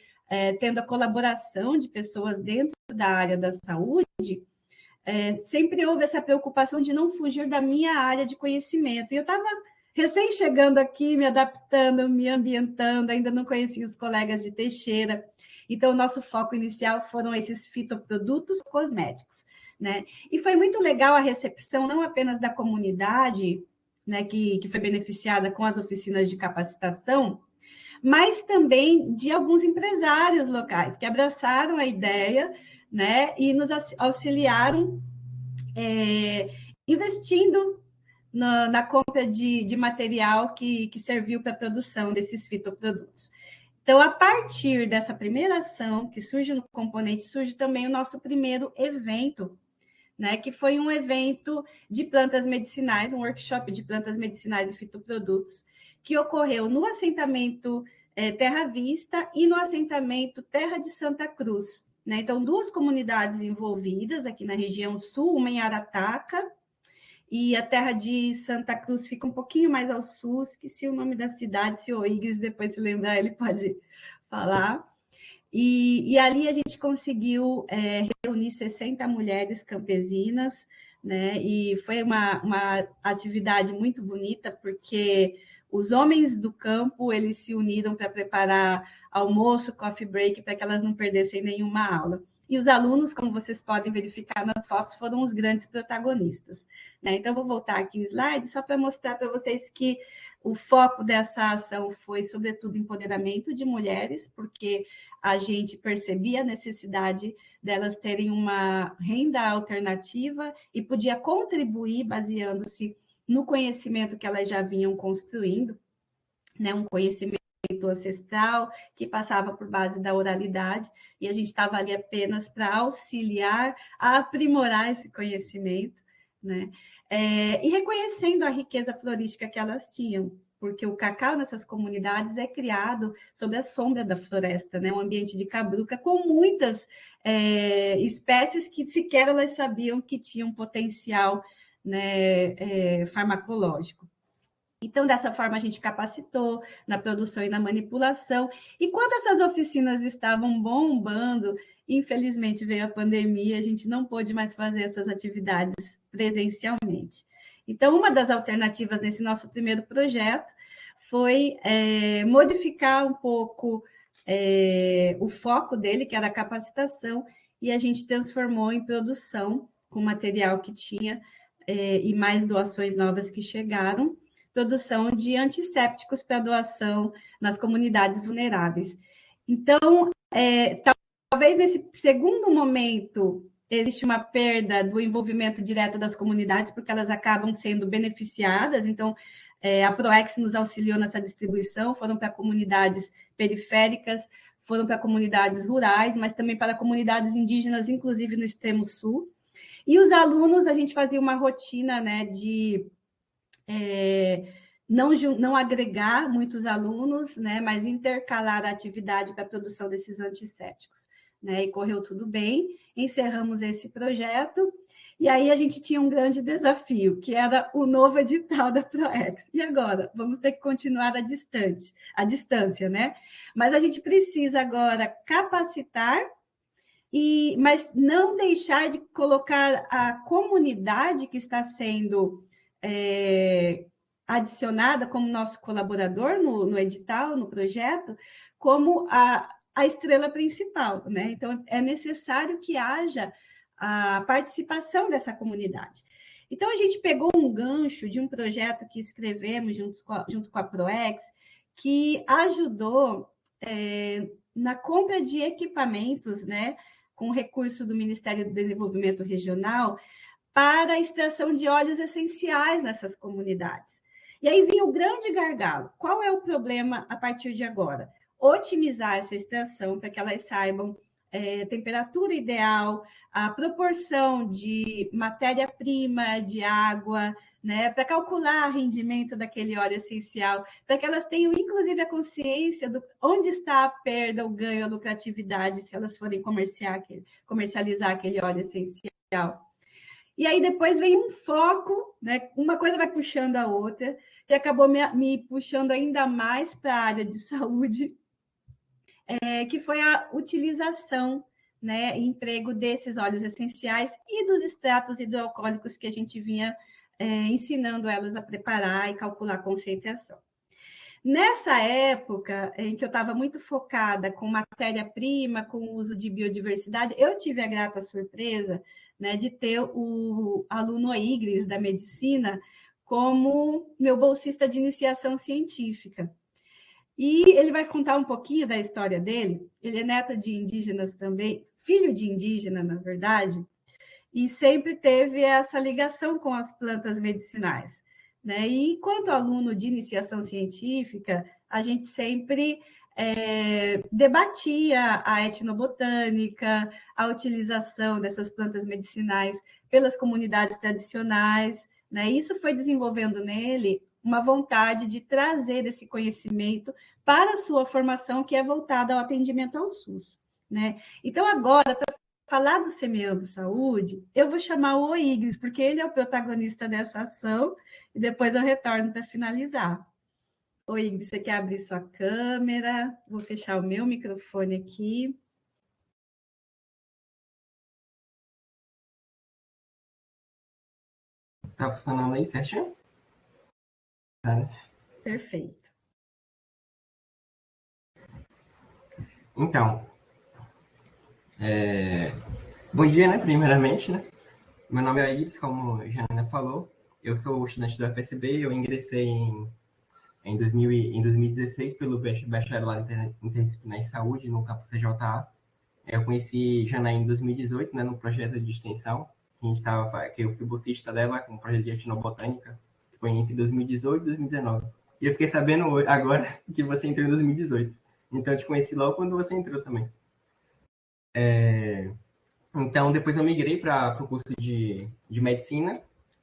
tendo a colaboração de pessoas dentro da área da saúde, sempre houve essa preocupação de não fugir da minha área de conhecimento. E eu estava recém chegando aqui, me adaptando, me ambientando, ainda não conhecia os colegas de Teixeira. Então, o nosso foco inicial foram esses fitoprodutos cosméticos, né? E foi muito legal a recepção, não apenas da comunidade, né, que foi beneficiada com as oficinas de capacitação, mas também de alguns empresários locais que abraçaram a ideia, né, e nos auxiliaram investindo na compra de material que serviu para a produção desses fitoprodutos. Então, a partir dessa primeira ação que surge no componente, surge também o nosso primeiro evento, né, que foi um evento de plantas medicinais, um workshop de plantas medicinais e fitoprodutos, que ocorreu no assentamento Terra Vista e no assentamento Terra de Santa Cruz. Né? Então, duas comunidades envolvidas aqui na região sul, uma em Arataca, e a Terra de Santa Cruz fica um pouquinho mais ao sul, esqueci o nome da cidade, se o Igres depois se lembrar, ele pode falar. E ali a gente conseguiu reunir 60 mulheres campesinas, né? E foi uma atividade muito bonita, porque os homens do campo, eles se uniram para preparar almoço, coffee break, para que elas não perdessem nenhuma aula. E os alunos, como vocês podem verificar nas fotos, foram os grandes protagonistas. Né? Então, vou voltar aqui o slide só para mostrar para vocês que o foco dessa ação foi, sobretudo, empoderamento de mulheres, porque a gente percebia a necessidade delas terem uma renda alternativa e podia contribuir baseando-se no conhecimento que elas já vinham construindo, né? Um conhecimento ancestral que passava por base da oralidade, e a gente estava ali apenas para auxiliar a aprimorar esse conhecimento, né? E reconhecendo a riqueza florística que elas tinham, porque o cacau nessas comunidades é criado sob a sombra da floresta, né? Um ambiente de cabruca com muitas espécies que sequer elas sabiam que tinham potencial, né, farmacológico. Então, dessa forma, a gente capacitou na produção e na manipulação. E quando essas oficinas estavam bombando, infelizmente veio a pandemia, a gente não pôde mais fazer essas atividades presencialmente. Então, uma das alternativas nesse nosso primeiro projeto foi modificar um pouco o foco dele, que era a capacitação, e a gente transformou em produção com material que tinha e mais doações novas que chegaram, produção de antissépticos para doação nas comunidades vulneráveis. Então, talvez nesse segundo momento existe uma perda do envolvimento direto das comunidades, porque elas acabam sendo beneficiadas. Então, a ProEx nos auxiliou nessa distribuição, foram para comunidades periféricas, foram para comunidades rurais, mas também para comunidades indígenas, inclusive no extremo sul. E os alunos, a gente fazia uma rotina, né, de não agregar muitos alunos, né, mas intercalar a atividade para a produção desses antissépticos. Né, e correu tudo bem, encerramos esse projeto, e aí a gente tinha um grande desafio, que era o novo edital da ProEx. E agora? Vamos ter que continuar à distância, né? Mas a gente precisa agora capacitar, mas não deixar de colocar a comunidade que está sendo adicionada como nosso colaborador no edital, no projeto, como a estrela principal, né? Então, é necessário que haja a participação dessa comunidade. Então, a gente pegou um gancho de um projeto que escrevemos junto com a ProEx, que ajudou na compra de equipamentos, né, com recurso do Ministério do Desenvolvimento Regional, para a extração de óleos essenciais nessas comunidades. E aí vinha o grande gargalo. Qual é o problema a partir de agora? Otimizar essa extração para que elas saibam temperatura ideal, a proporção de matéria-prima, de água, né, para calcular o rendimento daquele óleo essencial, para que elas tenham, inclusive, a consciência de onde está a perda, o ganho, a lucratividade, se elas forem comercializar aquele óleo essencial. E aí depois vem um foco, né, uma coisa vai puxando a outra, e acabou me puxando ainda mais para a área de saúde, que foi a utilização, né, e emprego desses óleos essenciais e dos extratos hidroalcoólicos que a gente vinha ensinando elas a preparar e calcular a concentração. Nessa época em que eu estava muito focada com matéria-prima, com o uso de biodiversidade, eu tive a grata surpresa, né, de ter o aluno Igris da medicina como meu bolsista de iniciação científica. E ele vai contar um pouquinho da história dele. Ele é neto de indígenas também, filho de indígena, na verdade, e sempre teve essa ligação com as plantas medicinais, né? E enquanto aluno de iniciação científica, a gente sempre debatia a etnobotânica, a utilização dessas plantas medicinais pelas comunidades tradicionais, né? Isso foi desenvolvendo nele uma vontade de trazer esse conhecimento para a sua formação, que é voltada ao atendimento ao SUS, né? Então, agora, falar do Semeando Saúde, eu vou chamar o Oigris, porque ele é o protagonista dessa ação, e depois eu retorno para finalizar. Oigris, você quer abrir sua câmera? Vou fechar o meu microfone aqui. Tá funcionando aí certinho? Tá, né? Perfeito. Então, bom dia, né? Primeiramente, né? Meu nome é Iris, como a Janaina falou. Eu sou estudante do FSB, eu ingressei em 2016 pelo bacharelado interdisciplinar em saúde no campus CJA. Eu conheci Janaína em 2018, né, no projeto de extensão, que eu fui bolsista dela, com um projeto de etnobotânica, que foi entre 2018 e 2019. E eu fiquei sabendo agora que você entrou em 2018. Então, eu te conheci logo quando você entrou também. Então, depois eu migrei para o curso de medicina,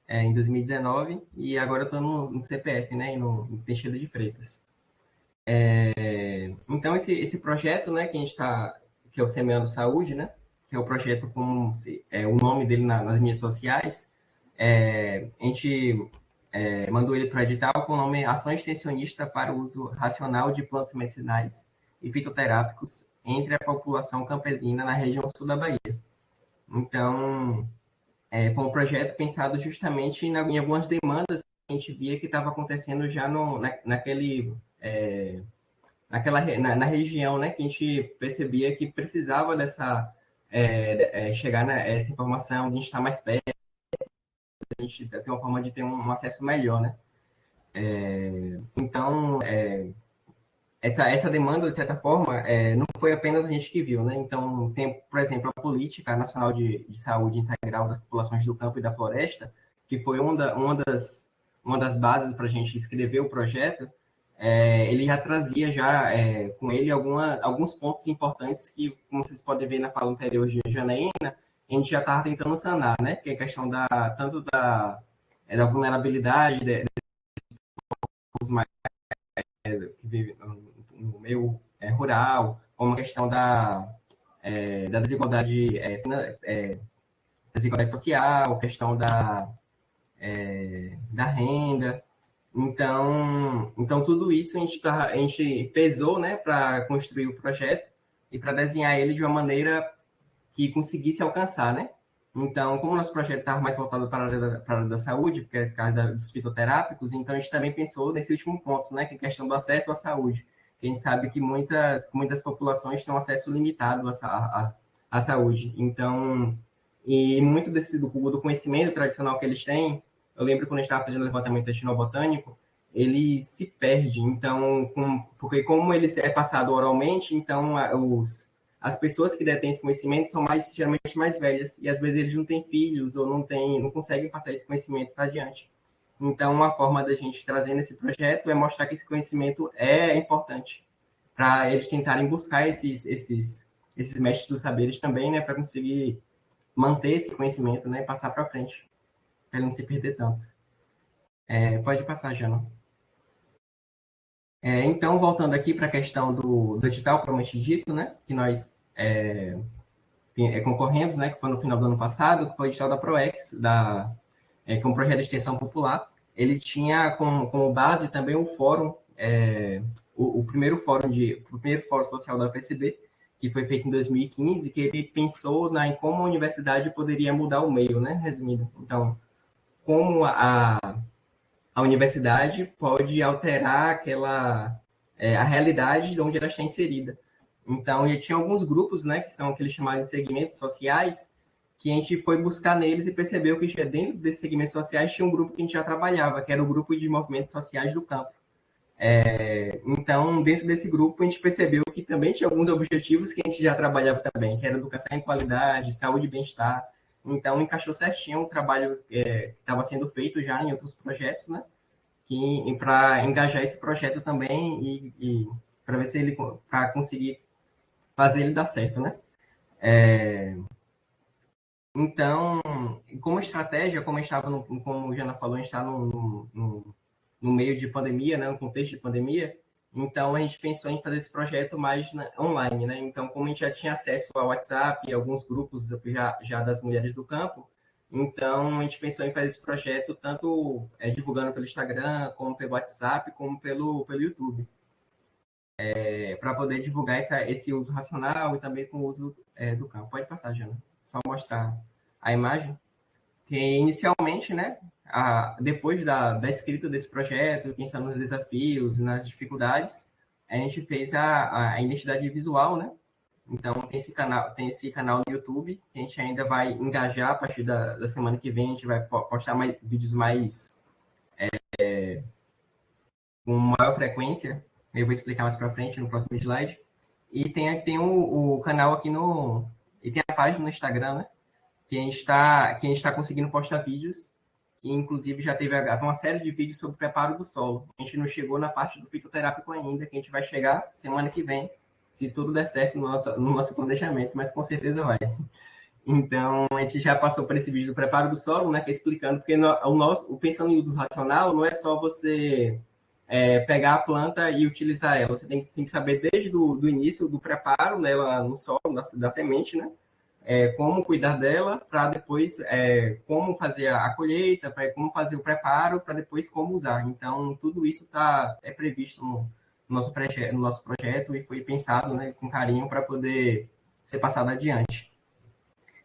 em 2019, e agora eu estou no CPF, né, no Teixeira de Freitas. Então, esse projeto, né, que a gente está, que é o Semeando Saúde, né, que é o projeto com o nome dele nas mídias sociais, a gente mandou ele para o edital com o nome Ação Extensionista para o Uso Racional de Plantas Medicinais e Fitoterápicos entre a população campesina na região sul da Bahia. Então, foi um projeto pensado justamente em algumas demandas que a gente via que estava acontecendo já na região, né, que a gente percebia que precisava chegar nessa informação, de a gente estar mais perto, a gente ter uma forma de ter um acesso melhor, né? Então, essa demanda, de certa forma, não foi apenas a gente que viu, né? Então, tem, por exemplo, a Política Nacional de Saúde Integral das Populações do Campo e da Floresta, que foi uma das bases para a gente escrever o projeto. Ele já trazia com ele alguns pontos importantes que, como vocês podem ver na fala anterior de Janaína, a gente já estava tentando sanar, né? Que é a questão tanto da vulnerabilidade dos mais que vivem no meio rural, como a questão da desigualdade social, questão da renda. Então, tudo isso a gente pesou, né, para construir o projeto e para desenhar ele de uma maneira que conseguisse alcançar, né? Então, como o nosso projeto estava mais voltado para a área da saúde, porque é a área dos fitoterápicos, então a gente também pensou nesse último ponto, né, que é a questão do acesso à saúde. Que a gente sabe que muitas populações têm um acesso limitado à saúde. Então, e muito do conhecimento tradicional que eles têm, eu lembro quando a gente estava fazendo o levantamento etnobotânico, ele se perde. Então, porque como ele é passado oralmente, então as pessoas que detêm esse conhecimento são geralmente mais velhas, e às vezes eles não têm filhos ou não conseguem passar esse conhecimento para adiante. Então, uma forma da gente trazer nesse projeto é mostrar que esse conhecimento é importante para eles tentarem buscar esses mestres dos saberes também, né, para conseguir manter esse conhecimento, né, e passar para frente, para ele não se perder tanto. Pode passar, Jana. Então, voltando aqui para a questão do edital propriamente dito, né, que nós concorremos, né, que foi no final do ano passado, que foi o edital da ProEx, que é um projeto de extensão popular. Ele tinha como base também um fórum, o primeiro fórum social da UFSB, que foi feito em 2015, que ele pensou em como a universidade poderia mudar o meio, né, resumindo. Então, como a universidade pode alterar a realidade de onde ela está inserida. Então, já tinha alguns grupos, né, que são aqueles chamados de segmentos sociais, que a gente foi buscar neles e percebeu que dentro desses segmentos sociais tinha um grupo que a gente já trabalhava, que era o grupo de movimentos sociais do campo. Então, dentro desse grupo, a gente percebeu que também tinha alguns objetivos que a gente já trabalhava também, que era educação em qualidade, saúde e bem-estar. Então, encaixou certinho o trabalho que estava sendo feito já em outros projetos, né? Para engajar esse projeto também e para ver se ele para conseguir fazer ele dar certo, né? Então, como estratégia, como estava como o Jana falou, a gente está no meio de pandemia, né, no contexto de pandemia, então a gente pensou em fazer esse projeto mais online, né? Então, como a gente já tinha acesso ao WhatsApp e alguns grupos já das mulheres do campo, então a gente pensou em fazer esse projeto tanto divulgando pelo Instagram, como pelo WhatsApp, como pelo YouTube, para poder divulgar esse uso racional e também com o uso do campo. Pode passar, Jana. Só mostrar a imagem. Que inicialmente, né, depois da escrita desse projeto, pensando nos desafios e nas dificuldades, a gente fez a identidade visual, né? Então, tem esse canal no YouTube, que a gente ainda vai engajar a partir da semana que vem, a gente vai postar mais vídeos com maior frequência, eu vou explicar mais para frente no próximo slide. E tem o canal aqui e tem a página no Instagram, né? Que a gente está conseguindo postar vídeos, e inclusive já teve uma série de vídeos sobre preparo do solo. A gente não chegou na parte do fitoterápico ainda, que a gente vai chegar semana que vem, se tudo der certo no nosso planejamento, mas com certeza vai. Então, a gente já passou por esse vídeo do preparo do solo, né, que é explicando, porque o pensando em uso racional não é só você pegar a planta e utilizar ela, você tem que saber desde do início do preparo nela no solo, da semente, né, como cuidar dela, para depois como fazer a colheita, como fazer o preparo, para depois como usar. Então, tudo isso é previsto no nosso projeto e foi pensado, né, com carinho para poder ser passado adiante.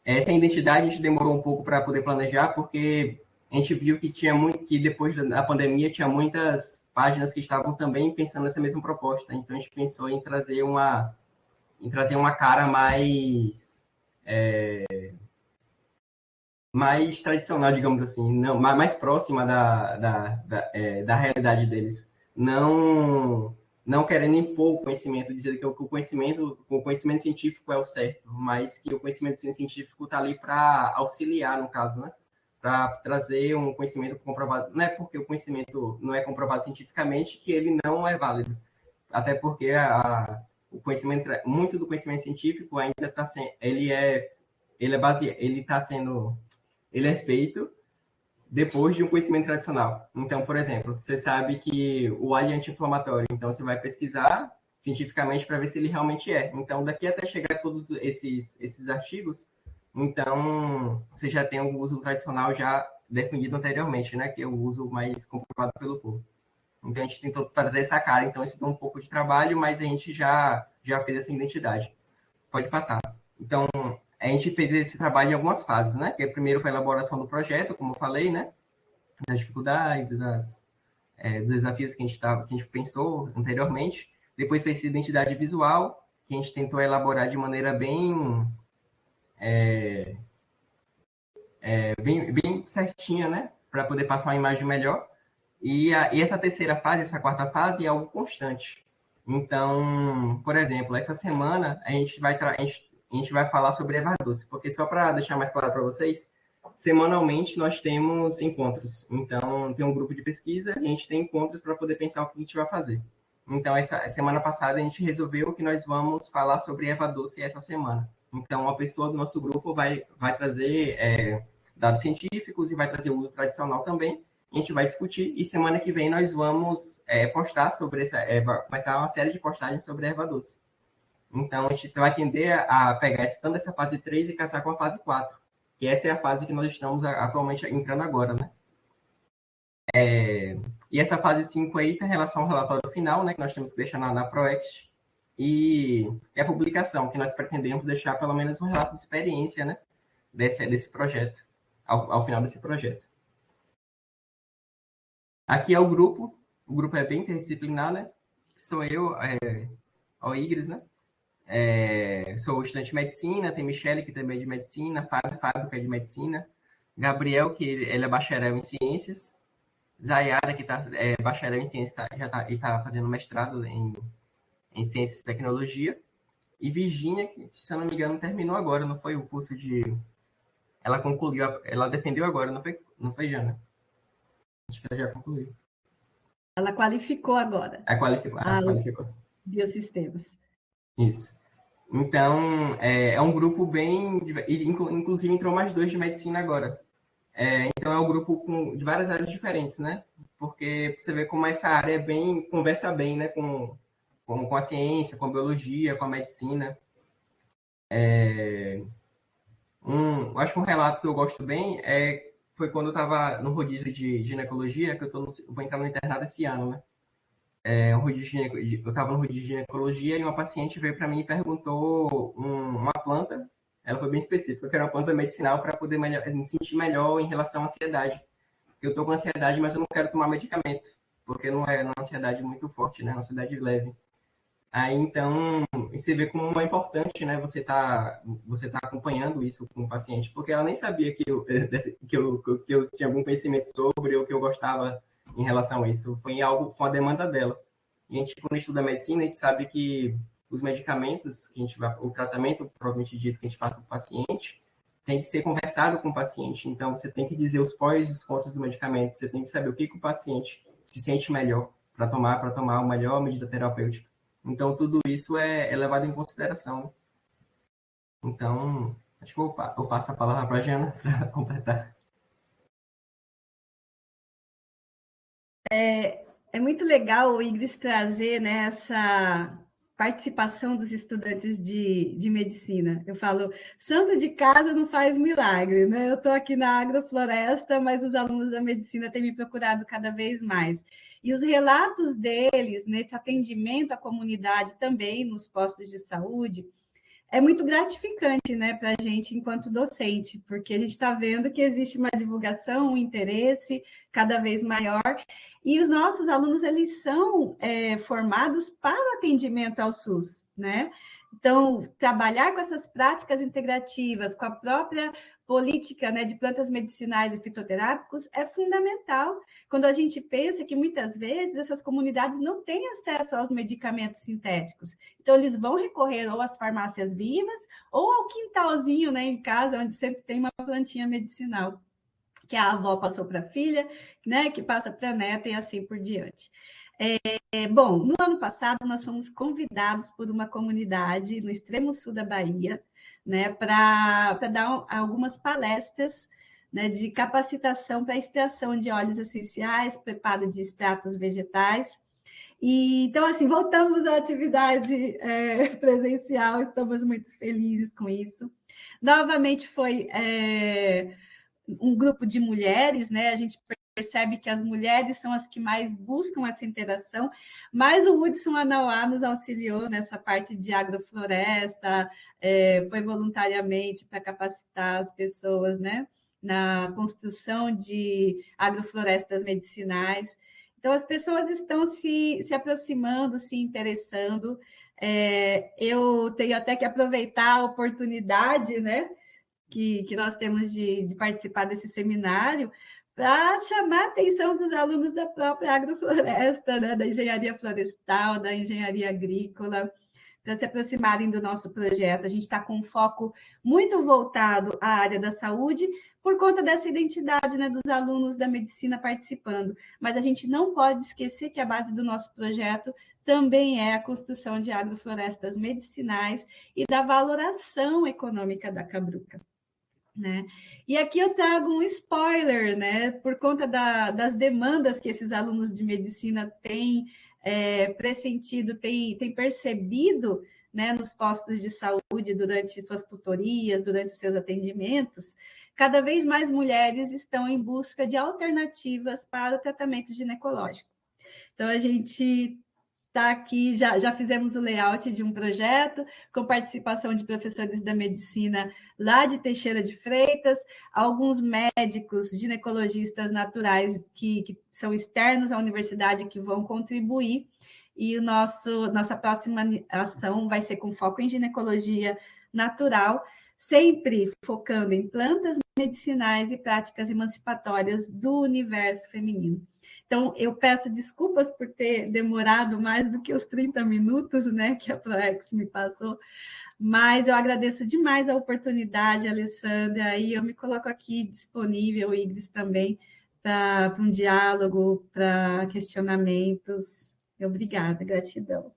Essa identidade a gente demorou um pouco para poder planejar, porque a gente viu que depois da pandemia tinha muitas páginas que estavam também pensando nessa mesma proposta. Então, a gente pensou em trazer uma cara mais tradicional, digamos assim, mais próxima da realidade deles. Não querendo impor o conhecimento, dizer que o conhecimento científico é o certo, mas que o conhecimento científico está ali para auxiliar, no caso, né? Para trazer um conhecimento comprovado. Não é porque o conhecimento não é comprovado cientificamente que ele não é válido. Até porque muito do conhecimento científico ainda está sendo, ele é feito depois de um conhecimento tradicional. Então, por exemplo, você sabe que o alho é anti-inflamatório, então você vai pesquisar cientificamente para ver se ele realmente é. Então, daqui até chegar a todos esses artigos, então você já tem o uso tradicional já definido anteriormente, né, que é o uso mais comprovado pelo povo. Então, a gente tentou trazer essa cara. Então, isso deu um pouco de trabalho, mas a gente já fez essa identidade. Pode passar. Então, a gente fez esse trabalho em algumas fases, né? Que primeiro foi a elaboração do projeto, como eu falei, né? Das dificuldades, dos desafios que a gente pensou anteriormente. Depois fez essa identidade visual, que a gente tentou elaborar de maneira bem certinha, né? Para poder passar uma imagem melhor. E essa terceira fase, essa quarta fase, é algo constante. Então, por exemplo, essa semana a gente vai falar sobre erva doce, porque só para deixar mais claro para vocês, semanalmente nós temos encontros. Então, tem um grupo de pesquisa e a gente tem encontros para poder pensar o que a gente vai fazer. Então, essa semana passada a gente resolveu que nós vamos falar sobre erva doce essa semana. Então, uma pessoa do nosso grupo vai trazer dados científicos e vai trazer o uso tradicional também, a gente vai discutir, e semana que vem nós vamos postar sobre essa, vai ser uma série de postagens sobre erva doce. Então, a gente vai tender a pegar tanto essa fase 3 e casar com a fase 4, que essa é a fase que nós estamos atualmente entrando agora, né? E essa fase 5 aí tem relação ao relatório final, né, que nós temos que deixar na ProEx, e a publicação, que nós pretendemos deixar pelo menos um relato de experiência, né, desse projeto, ao final desse projeto. Aqui é o grupo é bem interdisciplinar, né? Sou eu, o Igres, né? Sou estudante de medicina, tem Michele, que também é de medicina, Fábio, que é de medicina, Gabriel, que ele é bacharel em ciências, Zayara, que é bacharel em ciências, está fazendo mestrado em ciências e tecnologia, e Virginia, que, se eu não me engano, terminou agora, não foi o curso de... Ela concluiu, ela defendeu agora, não foi Jana? Acho que ela já concluiu. Ela qualificou agora. Qualificou. Biosistemas. Isso. Então, é um grupo bem... Inclusive, entrou mais 2 de medicina agora. Então, é um grupo de várias áreas diferentes, né? Porque você vê como essa área conversa bem, né? Com a ciência, com a biologia, com a medicina. Acho que um relato que eu gosto bem foi quando eu estava no rodízio de ginecologia, que vou entrar no internato esse ano, né? Eu estava no rodízio de ginecologia e uma paciente veio para mim e perguntou uma planta, ela foi bem específica, que era uma planta medicinal para poder me sentir melhor em relação à ansiedade. Eu estou com ansiedade, mas eu não quero tomar medicamento, porque não é uma ansiedade muito forte, né? Uma ansiedade leve. Aí, então, você vê como é importante, né? Você tá acompanhando isso com o paciente, porque ela nem sabia que eu tinha algum conhecimento sobre ou que eu gostava em relação a isso. Foi uma demanda dela. E a gente, quando estuda medicina, a gente sabe que os medicamentos o tratamento propriamente dito que a gente passa para o paciente, tem que ser conversado com o paciente. Então, você tem que dizer os prós e os contras do medicamento. Você tem que saber o que o paciente se sente melhor para tomar a melhor medida terapêutica. Então, tudo isso é levado em consideração. Então, acho que eu passo a palavra para a Jana para completar. É muito legal o Igris trazer, né, essa participação dos estudantes de medicina. Eu falo, santo de casa não faz milagre, né? Eu estou aqui na agrofloresta, mas os alunos da medicina têm me procurado cada vez mais. E os relatos deles nesse atendimento à comunidade também, nos postos de saúde, é muito gratificante, né, para a gente enquanto docente, porque a gente está vendo que existe uma divulgação, um interesse cada vez maior, e os nossos alunos, eles são formados para o atendimento ao SUS, né? Então, trabalhar com essas práticas integrativas, com a própria política, né, de plantas medicinais e fitoterápicos é fundamental, quando a gente pensa que muitas vezes essas comunidades não têm acesso aos medicamentos sintéticos. Então, eles vão recorrer ou às farmácias vivas ou ao quintalzinho, né, em casa, onde sempre tem uma plantinha medicinal, que a avó passou para a filha, né, que passa para a neta e assim por diante. Bom, no ano passado, nós fomos convidados por uma comunidade no extremo sul da Bahia, né, para dar algumas palestras, né, de capacitação para extração de óleos essenciais, preparo de extratos vegetais. E, então, assim, voltamos à atividade presencial, estamos muito felizes com isso. Novamente foi um grupo de mulheres, né? A gente percebe que as mulheres são as que mais buscam essa interação, mas o Hudson Anauá nos auxiliou nessa parte de agrofloresta, foi voluntariamente para capacitar as pessoas, né, na construção de agroflorestas medicinais. Então, as pessoas estão se aproximando, se interessando. Eu tenho até que aproveitar a oportunidade, né, que nós temos de participar desse seminário, para chamar a atenção dos alunos da própria agrofloresta, né, da engenharia florestal, da engenharia agrícola, para se aproximarem do nosso projeto. A gente está com um foco muito voltado à área da saúde, por conta dessa identidade, né, dos alunos da medicina participando. Mas a gente não pode esquecer que a base do nosso projeto também é a construção de agroflorestas medicinais e da valoração econômica da cabruca. né? E aqui eu trago um spoiler, né? Por conta das demandas que esses alunos de medicina têm pressentido, têm percebido, né, nos postos de saúde, durante suas tutorias, durante os seus atendimentos, cada vez mais mulheres estão em busca de alternativas para o tratamento ginecológico. Então, a gente está aqui, já fizemos o layout de um projeto, com participação de professores da medicina lá de Teixeira de Freitas, alguns médicos, ginecologistas naturais que são externos à universidade, que vão contribuir, e nossa próxima ação vai ser com foco em ginecologia natural, sempre focando em plantas medicinais e práticas emancipatórias do universo feminino. Então, eu peço desculpas por ter demorado mais do que os 30 minutos, né, que a ProEx me passou, mas eu agradeço demais a oportunidade, Alessandra, e eu me coloco aqui disponível, Igris também, para um diálogo, para questionamentos. Obrigada, gratidão.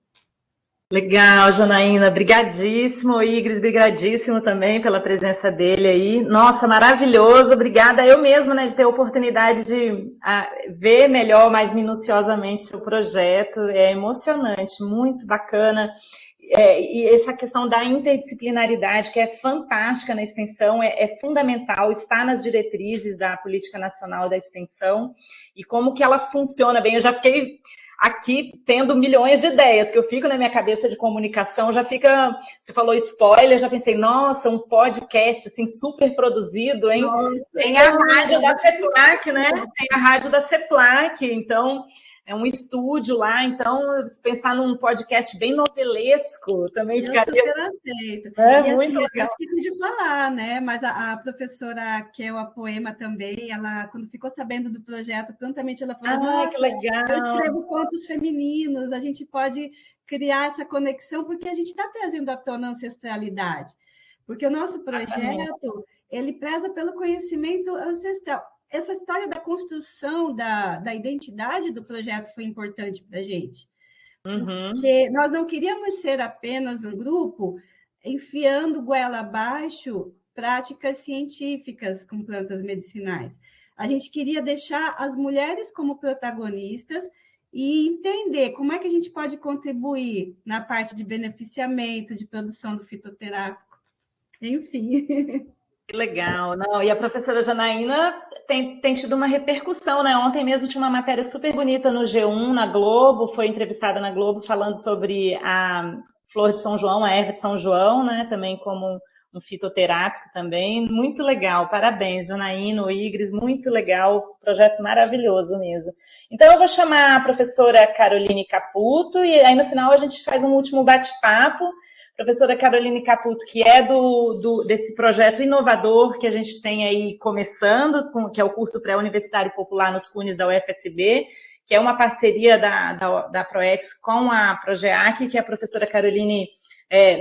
Legal, Janaína, brigadíssimo, Igris, brigadíssimo também pela presença dele aí. Nossa, maravilhoso, obrigada eu mesma, né, de ter a oportunidade de ver melhor, mais minuciosamente seu projeto. É emocionante, muito bacana. E essa questão da interdisciplinaridade, que é fantástica na extensão, é fundamental, está nas diretrizes da Política Nacional da Extensão, e como que ela funciona bem. Eu já fiquei aqui tendo milhões de ideias, que eu fico na minha cabeça de comunicação, já fica, você falou spoiler, já pensei, nossa, um podcast assim, super produzido, hein? Nossa, tem a rádio da CEPLAC, né? Tem a rádio da CEPLAC, então é um estúdio lá, então pensar num podcast bem novelesco também ficaria... Eu super aceito. E muito assim, legal. Eu esqueci de falar, né? Mas a professora Kelma Poema também, ela, quando ficou sabendo do projeto, prontamente ela falou, nossa, que legal. Eu escrevo contos femininos, a gente pode criar essa conexão, porque a gente está trazendo à tona a ancestralidade. Porque o nosso projeto, ele preza pelo conhecimento ancestral. Essa história da construção da identidade do projeto foi importante para a gente. Porque nós não queríamos ser apenas um grupo enfiando goela abaixo práticas científicas com plantas medicinais. A gente queria deixar as mulheres como protagonistas e entender como é que a gente pode contribuir na parte de beneficiamento, de produção do fitoterápico. Enfim... Que legal, não, e a professora Janaína tem tido uma repercussão, né? Ontem mesmo tinha uma matéria super bonita no G1, na Globo, foi entrevistada na Globo falando sobre a flor de São João, a erva de São João, né? Também como um fitoterápico também, muito legal, parabéns, Janaína, Igris, muito legal, projeto maravilhoso mesmo. Então eu vou chamar a professora Caroline Caputo e aí no final a gente faz um último bate-papo. Professora Caroline Caputo, que é desse projeto inovador que a gente tem aí começando, que é o curso pré-universitário popular nos CUNES da UFSB, que é uma parceria da ProEx com a Progeac, que a professora Caroline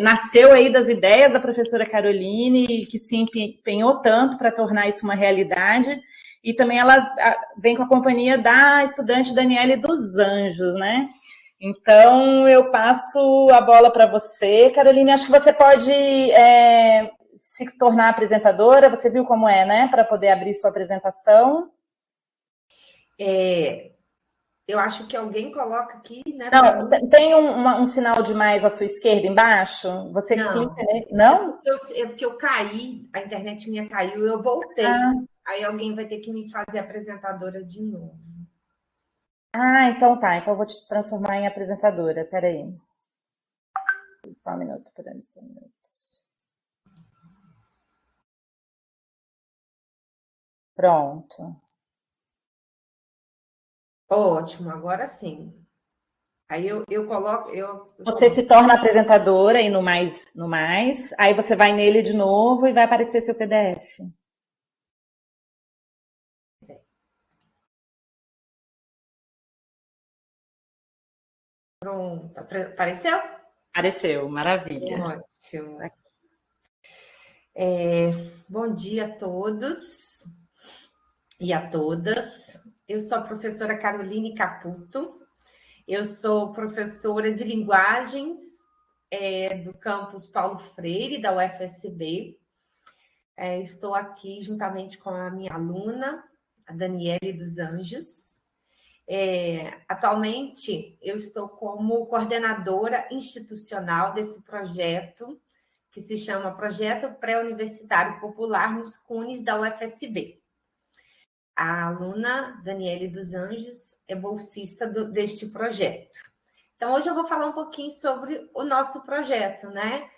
nasceu aí das ideias da professora Caroline, que se empenhou tanto para tornar isso uma realidade, e também ela vem com a companhia da estudante Daniele dos Anjos, né? Então, eu passo a bola para você. Caroline, acho que você pode se tornar apresentadora. Você viu como é, né? Para poder abrir sua apresentação. Eu acho que alguém coloca aqui, né? Não, tem um sinal de mais à sua esquerda, embaixo? Você clica nele. Não? É porque eu caí, a internet minha caiu, eu voltei. Aí alguém vai ter que me fazer apresentadora de novo. Então tá. Então eu vou te transformar em apresentadora. Peraí. Só um minuto, só um minuto. Pronto. Ótimo, agora sim. Aí eu coloco... Você se torna apresentadora e no mais. Aí você vai nele de novo e vai aparecer seu PDF. Pronto. Apareceu? Apareceu, maravilha. Ótimo. Bom dia a todos e a todas. Eu sou a professora Caroline Caputo. Eu sou professora de linguagens do campus Paulo Freire, da UFSB. Estou aqui juntamente com a minha aluna, a Daniele dos Anjos. Atualmente, eu estou como coordenadora institucional desse projeto, que se chama Projeto Pré-Universitário Popular nos CUNES da UFSB. A aluna Daniele dos Anjos é bolsista deste projeto. Então, hoje eu vou falar um pouquinho sobre o nosso projeto, né?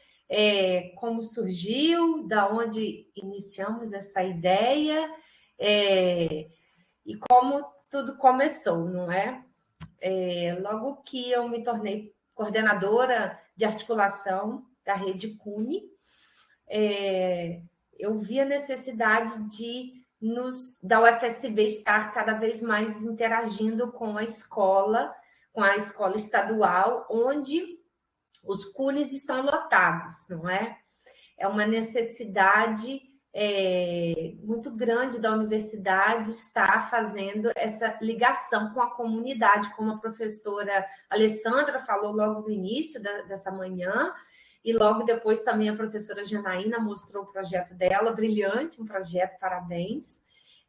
Como surgiu, da onde iniciamos essa ideia, e como tudo começou, não é? Logo que eu me tornei coordenadora de articulação da rede CUNE, eu vi a necessidade da UFSB estar cada vez mais interagindo com a escola estadual, onde os CUNEs estão lotados, não é? É uma necessidade muito grande da universidade estar fazendo essa ligação com a comunidade, como a professora Alessandra falou logo no início dessa manhã, e logo depois também a professora Janaína mostrou o projeto dela, brilhante, um projeto, parabéns,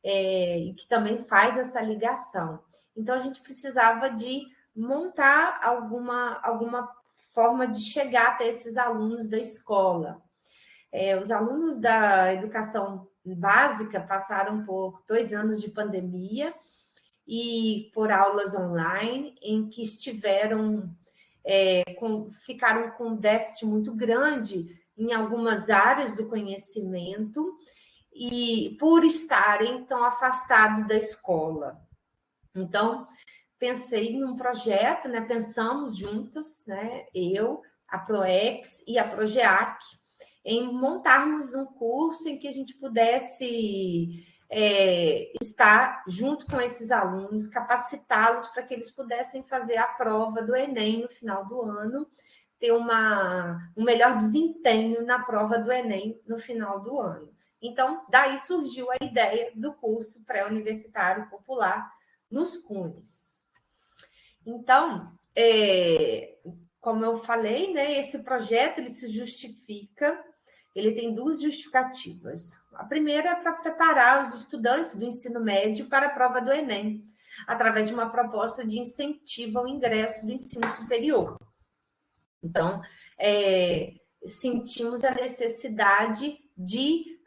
e que também faz essa ligação. Então, a gente precisava de montar alguma forma de chegar até esses alunos da escola. Os alunos da educação básica passaram por 2 anos de pandemia e por aulas online, em que ficaram com um déficit muito grande em algumas áreas do conhecimento e por estarem tão afastados da escola. Então, pensei num projeto, né? Pensamos juntas, né? Eu, a PROEX e a PROGEAC, em montarmos um curso em que a gente pudesse estar junto com esses alunos, capacitá-los para que eles pudessem fazer a prova do Enem no final do ano, ter um melhor desempenho na prova do Enem no final do ano. Então, daí surgiu a ideia do curso pré-universitário popular nos CUNEs. Então, como eu falei, né, esse projeto ele se justifica, ele tem 2 justificativas. A primeira é para preparar os estudantes do ensino médio para a prova do Enem, através de uma proposta de incentivo ao ingresso do ensino superior. Então, sentimos a necessidade de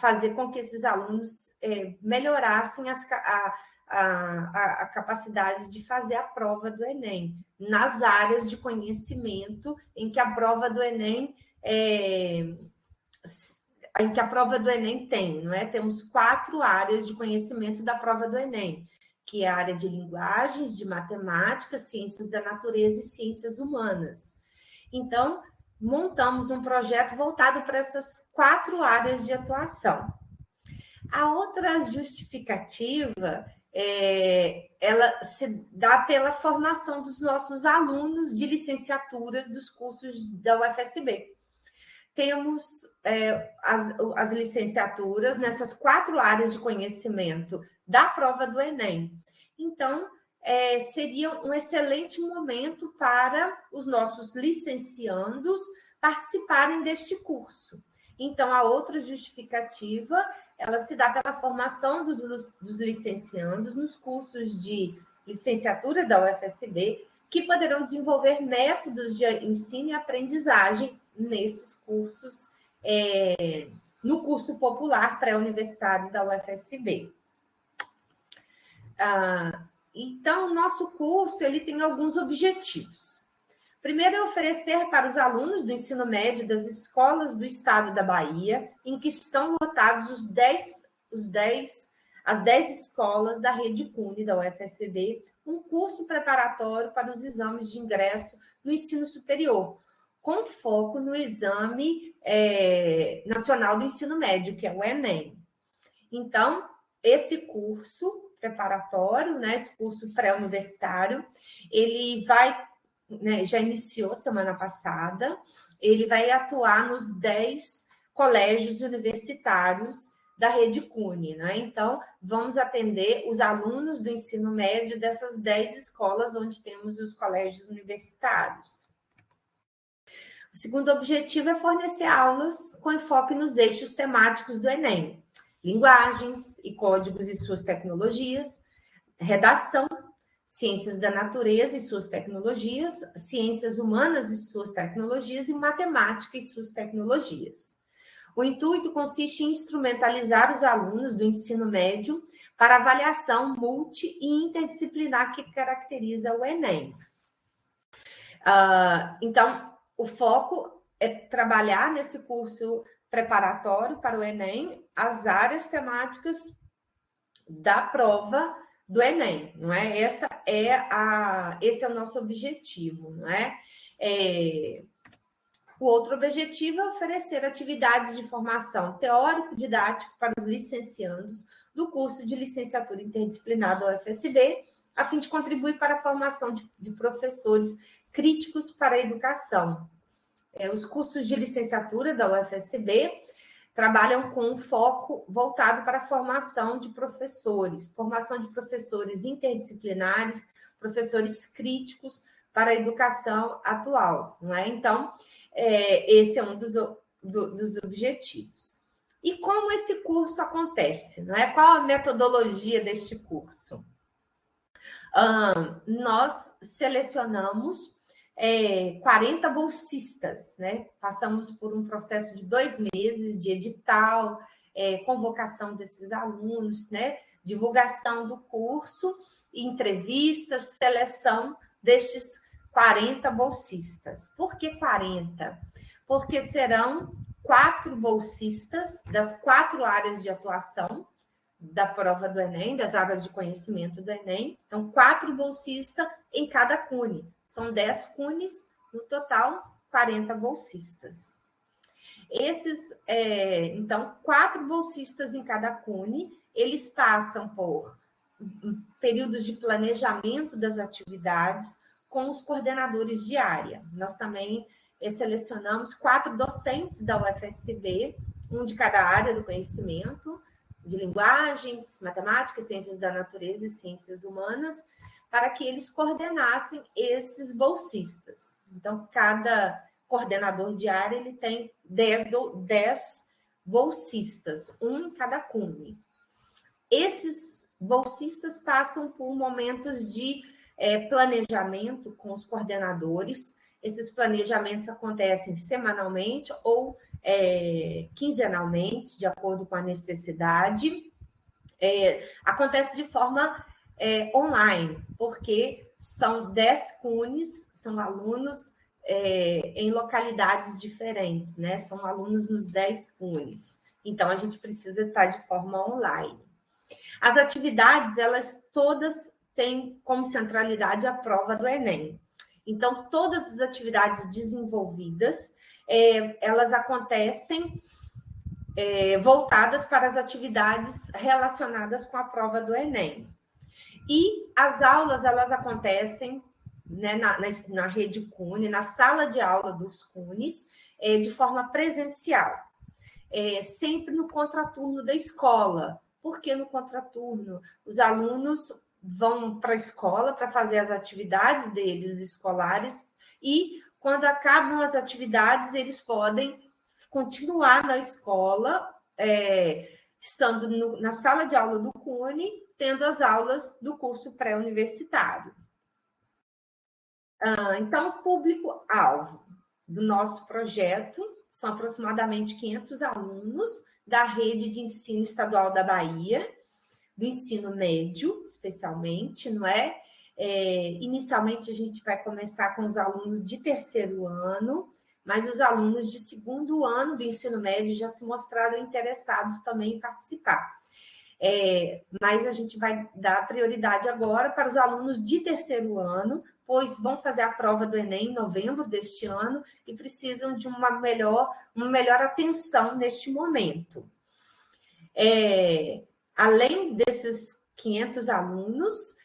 fazer com que esses alunos melhorassem a capacidade de fazer a prova do Enem, nas áreas de conhecimento em que a prova do Enem tem, não é? Temos 4 áreas de conhecimento da prova do Enem, que é a área de linguagens, de matemática, ciências da natureza e ciências humanas. Então, montamos um projeto voltado para essas 4 áreas de atuação. A outra justificativa ela se dá pela formação dos nossos alunos de licenciaturas dos cursos da UFSB. Temos as licenciaturas nessas 4 áreas de conhecimento da prova do Enem. Então, seria um excelente momento para os nossos licenciandos participarem deste curso. Então, a outra justificativa, ela se dá pela formação dos licenciandos nos cursos de licenciatura da UFSB, que poderão desenvolver métodos de ensino e aprendizagem nesses cursos, no curso popular pré-universitário da UFSB. Então, o nosso curso ele tem alguns objetivos. Primeiro é oferecer para os alunos do ensino médio das escolas do estado da Bahia, em que estão lotados as 10 escolas da rede CUNE da UFSB, um curso preparatório para os exames de ingresso no ensino superior, com foco no Exame Nacional do Ensino Médio, que é o Enem. Então, esse curso preparatório, né, esse curso pré-universitário, ele vai, né, já iniciou semana passada, ele vai atuar nos 10 colégios universitários da rede CUNE, né? Então, vamos atender os alunos do ensino médio dessas 10 escolas onde temos os colégios universitários. O segundo objetivo é fornecer aulas com enfoque nos eixos temáticos do Enem: linguagens e códigos e suas tecnologias, redação, ciências da natureza e suas tecnologias, ciências humanas e suas tecnologias e matemática e suas tecnologias. O intuito consiste em instrumentalizar os alunos do ensino médio para a avaliação multi e interdisciplinar que caracteriza o Enem. Então, o foco é trabalhar nesse curso preparatório para o Enem as áreas temáticas da prova do Enem, não é? Esse é o nosso objetivo, não é? O outro objetivo é oferecer atividades de formação teórico-didático para os licenciandos do curso de licenciatura interdisciplinar da UFSB, a fim de contribuir para a formação de professores críticos para a educação. Os cursos de licenciatura da UFSB trabalham com um foco voltado para a formação de professores interdisciplinares, professores críticos para a educação atual, não é? Então, esse é um dos objetivos. E como esse curso acontece, não é? Qual a metodologia deste curso? Nós selecionamos 40 bolsistas, né? Passamos por um processo de 2 meses de edital, convocação desses alunos, né? Divulgação do curso, entrevistas, seleção destes 40 bolsistas. Por que 40? Porque serão 4 bolsistas das 4 áreas de atuação da prova do Enem, das áreas de conhecimento do Enem. Então, 4 bolsistas em cada CUNE. São 10 CUNEs, no total, 40 bolsistas. Então, 4 bolsistas em cada CUNE, eles passam por períodos de planejamento das atividades com os coordenadores de área. Nós também selecionamos 4 docentes da UFSB, um de cada área do conhecimento, de linguagens, matemática, ciências da natureza e ciências humanas, para que eles coordenassem esses bolsistas. Então, cada coordenador de área ele tem 10 bolsistas, um em cada CUNE. Esses bolsistas passam por momentos de planejamento com os coordenadores. Esses planejamentos acontecem semanalmente ou quinzenalmente, de acordo com a necessidade. Acontece de forma online, porque são 10 CUNEs, são alunos em localidades diferentes, né? São alunos nos 10 CUNEs. Então, a gente precisa estar de forma online. As atividades, elas todas têm como centralidade a prova do Enem. Então, todas as atividades desenvolvidas, elas acontecem voltadas para as atividades relacionadas com a prova do Enem. E as aulas, elas acontecem, né, na rede CUNE, na sala de aula dos CUNEs, de forma presencial. Sempre no contraturno da escola. Por que no contraturno? Os alunos vão para a escola para fazer as atividades deles escolares e, quando acabam as atividades, eles podem continuar na escola, estando na sala de aula do CUNE, tendo as aulas do curso pré-universitário. Então, o público-alvo do nosso projeto são aproximadamente 500 alunos da rede de ensino estadual da Bahia, do ensino médio, especialmente, não é? Inicialmente, a gente vai começar com os alunos de 3º ano, mas os alunos de 2º ano do ensino médio já se mostraram interessados também em participar. Mas a gente vai dar prioridade agora para os alunos de 3º ano, pois vão fazer a prova do Enem em novembro deste ano e precisam de uma melhor atenção neste momento. Além desses 500 alunos,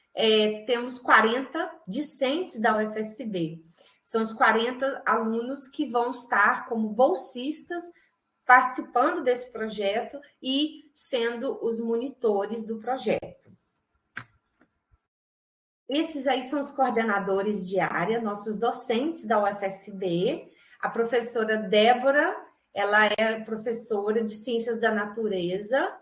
temos 40 discentes da UFSB. São os 40 alunos que vão estar como bolsistas participando desse projeto e sendo os monitores do projeto. Esses aí são os coordenadores de área, nossos docentes da UFSB. A professora Débora, ela é professora de Ciências da Natureza,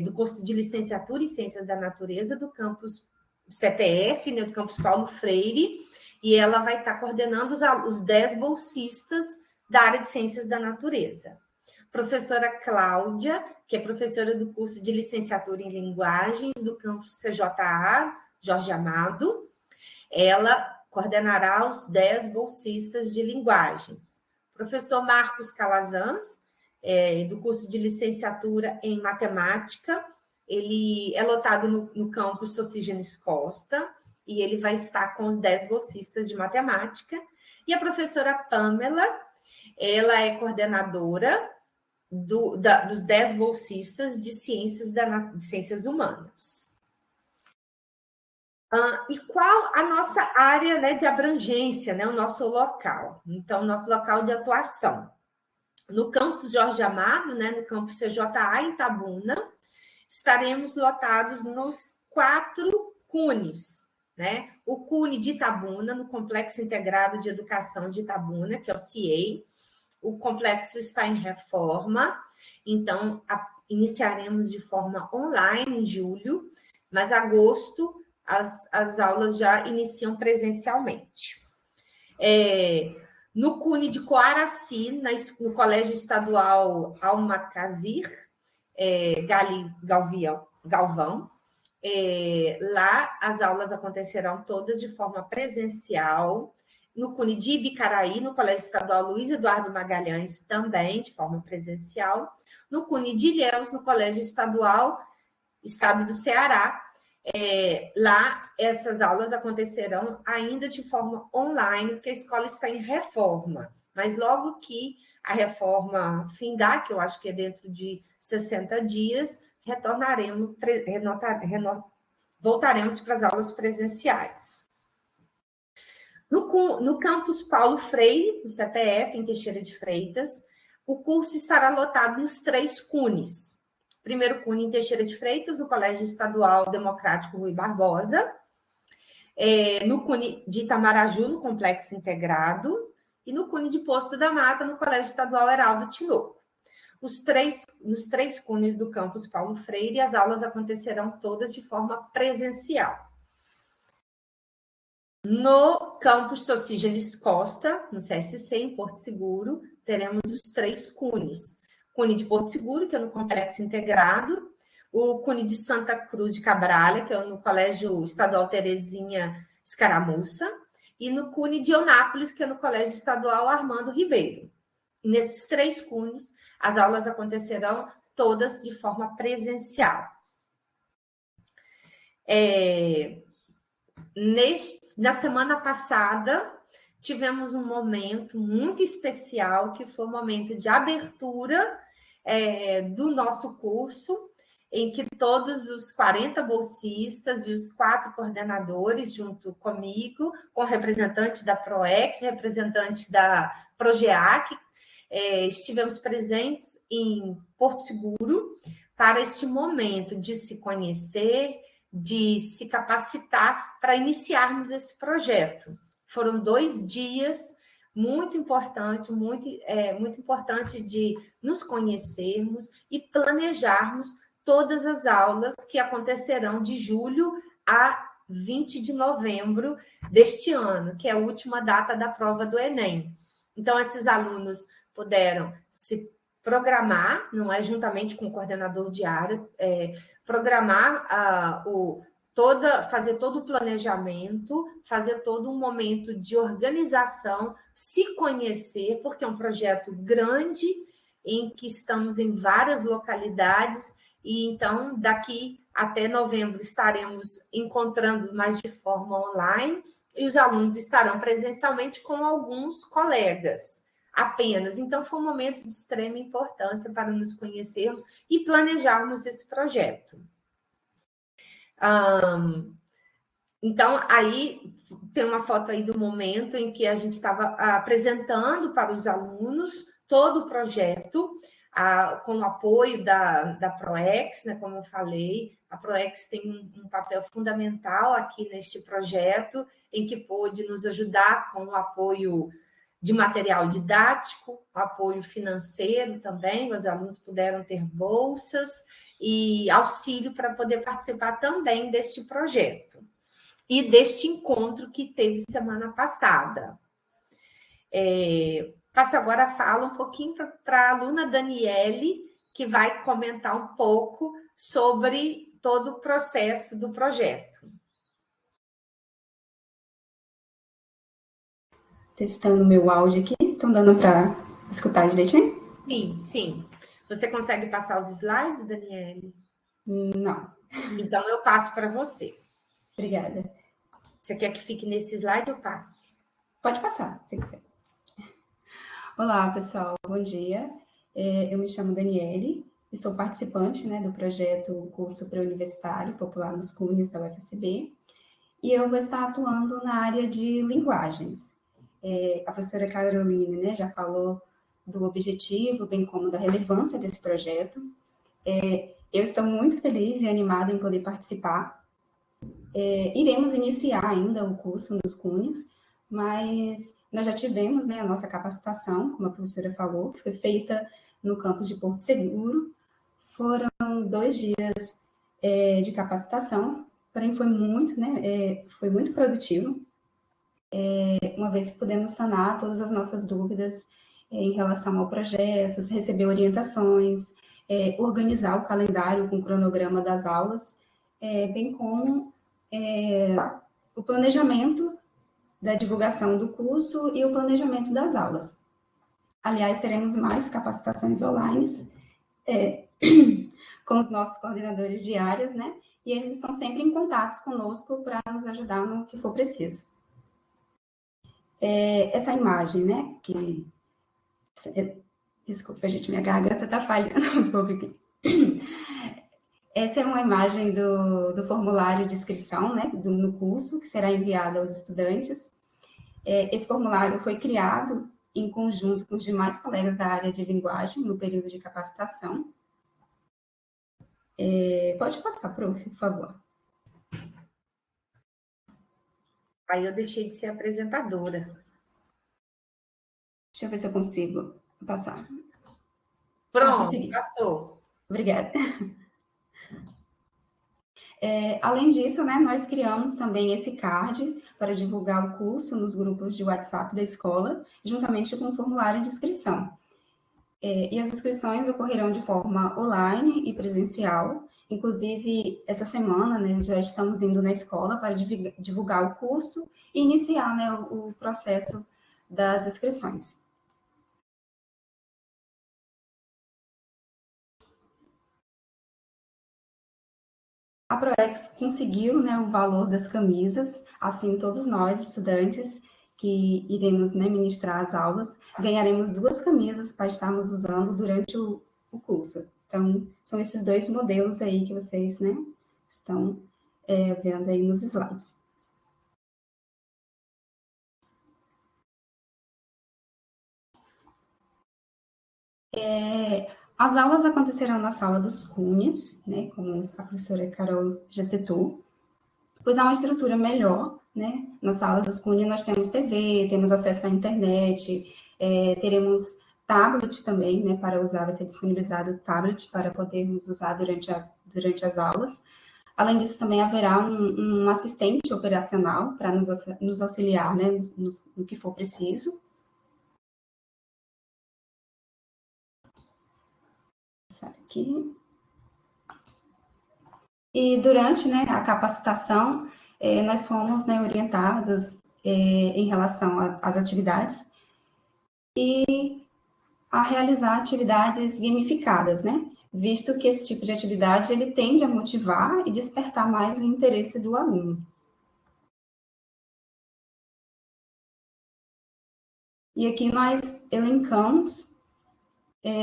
do curso de licenciatura em Ciências da Natureza do campus CPF, né, do campus Paulo Freire, e ela vai estar coordenando os 10 bolsistas da área de Ciências da Natureza. Professora Cláudia, que é professora do curso de licenciatura em Linguagens do campus CJA, Jorge Amado, ela coordenará os 10 bolsistas de linguagens. Professor Marcos Calazans, do curso de licenciatura em matemática, ele é lotado no campus Socígenes Costa, e ele vai estar com os 10 bolsistas de matemática. E a professora Pamela, ela é coordenadora dos 10 bolsistas de ciências humanas. E qual a nossa área, né, de abrangência, né, o nosso local? Então, nosso local de atuação. No campus Jorge Amado, né, no campus CJA, em Itabuna, estaremos lotados nos 4 CUNEs, né? O CUNE de Itabuna, no Complexo Integrado de Educação de Itabuna, que é o CIEI. O complexo está em reforma, então iniciaremos de forma online em julho, mas agosto as aulas já iniciam presencialmente. No CUNE de Coaraci, no Colégio Estadual Almacazir, Galvão, lá as aulas acontecerão todas de forma presencial. No CUNE de Ibicaraí, no Colégio Estadual Luiz Eduardo Magalhães, também de forma presencial. No CUNE de Ilhéus, no Colégio Estadual Estado do Ceará, lá essas aulas acontecerão ainda de forma online, porque a escola está em reforma. Mas logo que a reforma findar, que eu acho que é dentro de 60 dias, voltaremos para as aulas presenciais. No campus Paulo Freire, no CPF, em Teixeira de Freitas, o curso estará lotado nos 3 CUNEs. Primeiro CUNE em Teixeira de Freitas, no Colégio Estadual Democrático Rui Barbosa. No CUNE de Itamaraju, no Complexo Integrado. E no CUNE de Posto da Mata, no Colégio Estadual Heraldo Tinoco. Nos 3 CUNEs do campus Paulo Freire, as aulas acontecerão todas de forma presencial. No campus Socígenes Costa, no CSC, em Porto Seguro, teremos os 3 CUNEs. CUNE de Porto Seguro, que é no Complexo Integrado, o CUNE de Santa Cruz de Cabralha, que é no Colégio Estadual Terezinha Escaramuça, e no CUNE de Eunápolis, que é no Colégio Estadual Armando Ribeiro. Nesses 3 CUNEs, as aulas acontecerão todas de forma presencial. Na semana passada, tivemos um momento muito especial, que foi o momento de abertura do nosso curso, em que todos os 40 bolsistas e os 4 coordenadores, junto comigo, com representante da PROEX, representante da PROGEAC, estivemos presentes em Porto Seguro para este momento de se conhecer, de se capacitar para iniciarmos esse projeto. Foram 2 dias muito importantes, muito importante de nos conhecermos e planejarmos todas as aulas que acontecerão de julho a 20 de novembro deste ano, que é a última data da prova do Enem. Então, esses alunos puderam se programar, não é, juntamente com o coordenador de área, programar fazer todo o planejamento, fazer todo um momento de organização, se conhecer, porque é um projeto grande, em que estamos em várias localidades, e então, daqui até novembro, estaremos encontrando mais de forma online, e os alunos estarão presencialmente com alguns colegas apenas. Então, foi um momento de extrema importância para nos conhecermos e planejarmos esse projeto. Então, aí tem uma foto aí do momento em que a gente estava apresentando para os alunos todo o projeto, com o apoio da PROEX, né, como eu falei. A PROEX tem um papel fundamental aqui neste projeto, em que pôde nos ajudar com o apoio de material didático, apoio financeiro também, os alunos puderam ter bolsas e auxílio para poder participar também deste projeto e deste encontro que teve semana passada. Passo agora a fala um pouquinho para a aluna Daniele, que vai comentar um pouco sobre todo o processo do projeto. Testando meu áudio aqui, estão dando para escutar direitinho? Sim, sim. Você consegue passar os slides, Daniele? Não. Então, eu passo para você. Obrigada. Você quer que fique nesse slide ou passe? Pode passar, se quiser. Olá, pessoal. Bom dia. Eu me chamo Daniele e sou participante, né, do projeto Curso Pré-Universitário Popular nos CUNES da UFSB. E eu vou estar atuando na área de linguagens. A professora Caroline, né, já falou do objetivo, bem como da relevância desse projeto. Eu estou muito feliz e animada em poder participar. Iremos iniciar ainda o curso nos CUNES, mas nós já tivemos, né, a nossa capacitação, como a professora falou, que foi feita no campus de Porto Seguro. Foram 2 dias de capacitação, porém foi muito produtivo, uma vez que pudemos sanar todas as nossas dúvidas em relação ao projeto, receber orientações, organizar o calendário com o cronograma das aulas, bem como o planejamento da divulgação do curso e o planejamento das aulas. Aliás, teremos mais capacitações online com os nossos coordenadores de áreas, né? E eles estão sempre em contato conosco para nos ajudar no que for preciso. Essa imagem, né? Desculpa, gente, minha garganta está falhando um pouco aqui. Essa é uma imagem do formulário de inscrição, né, no curso, que será enviado aos estudantes. Esse formulário foi criado em conjunto com os demais colegas da área de linguagem no período de capacitação. Pode passar, prof, por favor. Aí eu deixei de ser apresentadora. Deixa eu ver se eu consigo passar. Pronto, passou. Obrigada. Além disso, né, nós criamos também esse card para divulgar o curso nos grupos de WhatsApp da escola, juntamente com o formulário de inscrição. E as inscrições ocorrerão de forma online e presencial. Inclusive, essa semana, né, já estamos indo na escola para divulgar o curso e iniciar, né, o processo das inscrições. A ProEx conseguiu, né, o valor das camisas, assim todos nós, estudantes, que iremos, né, ministrar as aulas, ganharemos 2 camisas para estarmos usando durante o curso. Então, são esses 2 modelos aí que vocês, né, estão vendo aí nos slides. As aulas acontecerão na sala dos CUNES, né, como a professora Carol já citou, pois há uma estrutura melhor, né? Nas salas dos CUNES nós temos TV, temos acesso à internet, teremos tablet também, né, para usar, vai ser disponibilizado o tablet para podermos usar durante as aulas. Além disso, também haverá um assistente operacional para nos auxiliar, né, no que for preciso. Aqui. E durante, né, a capacitação, nós fomos, né, orientados em relação às atividades e a realizar atividades gamificadas, né? Visto que esse tipo de atividade ele tende a motivar e despertar mais o interesse do aluno. E aqui nós elencamos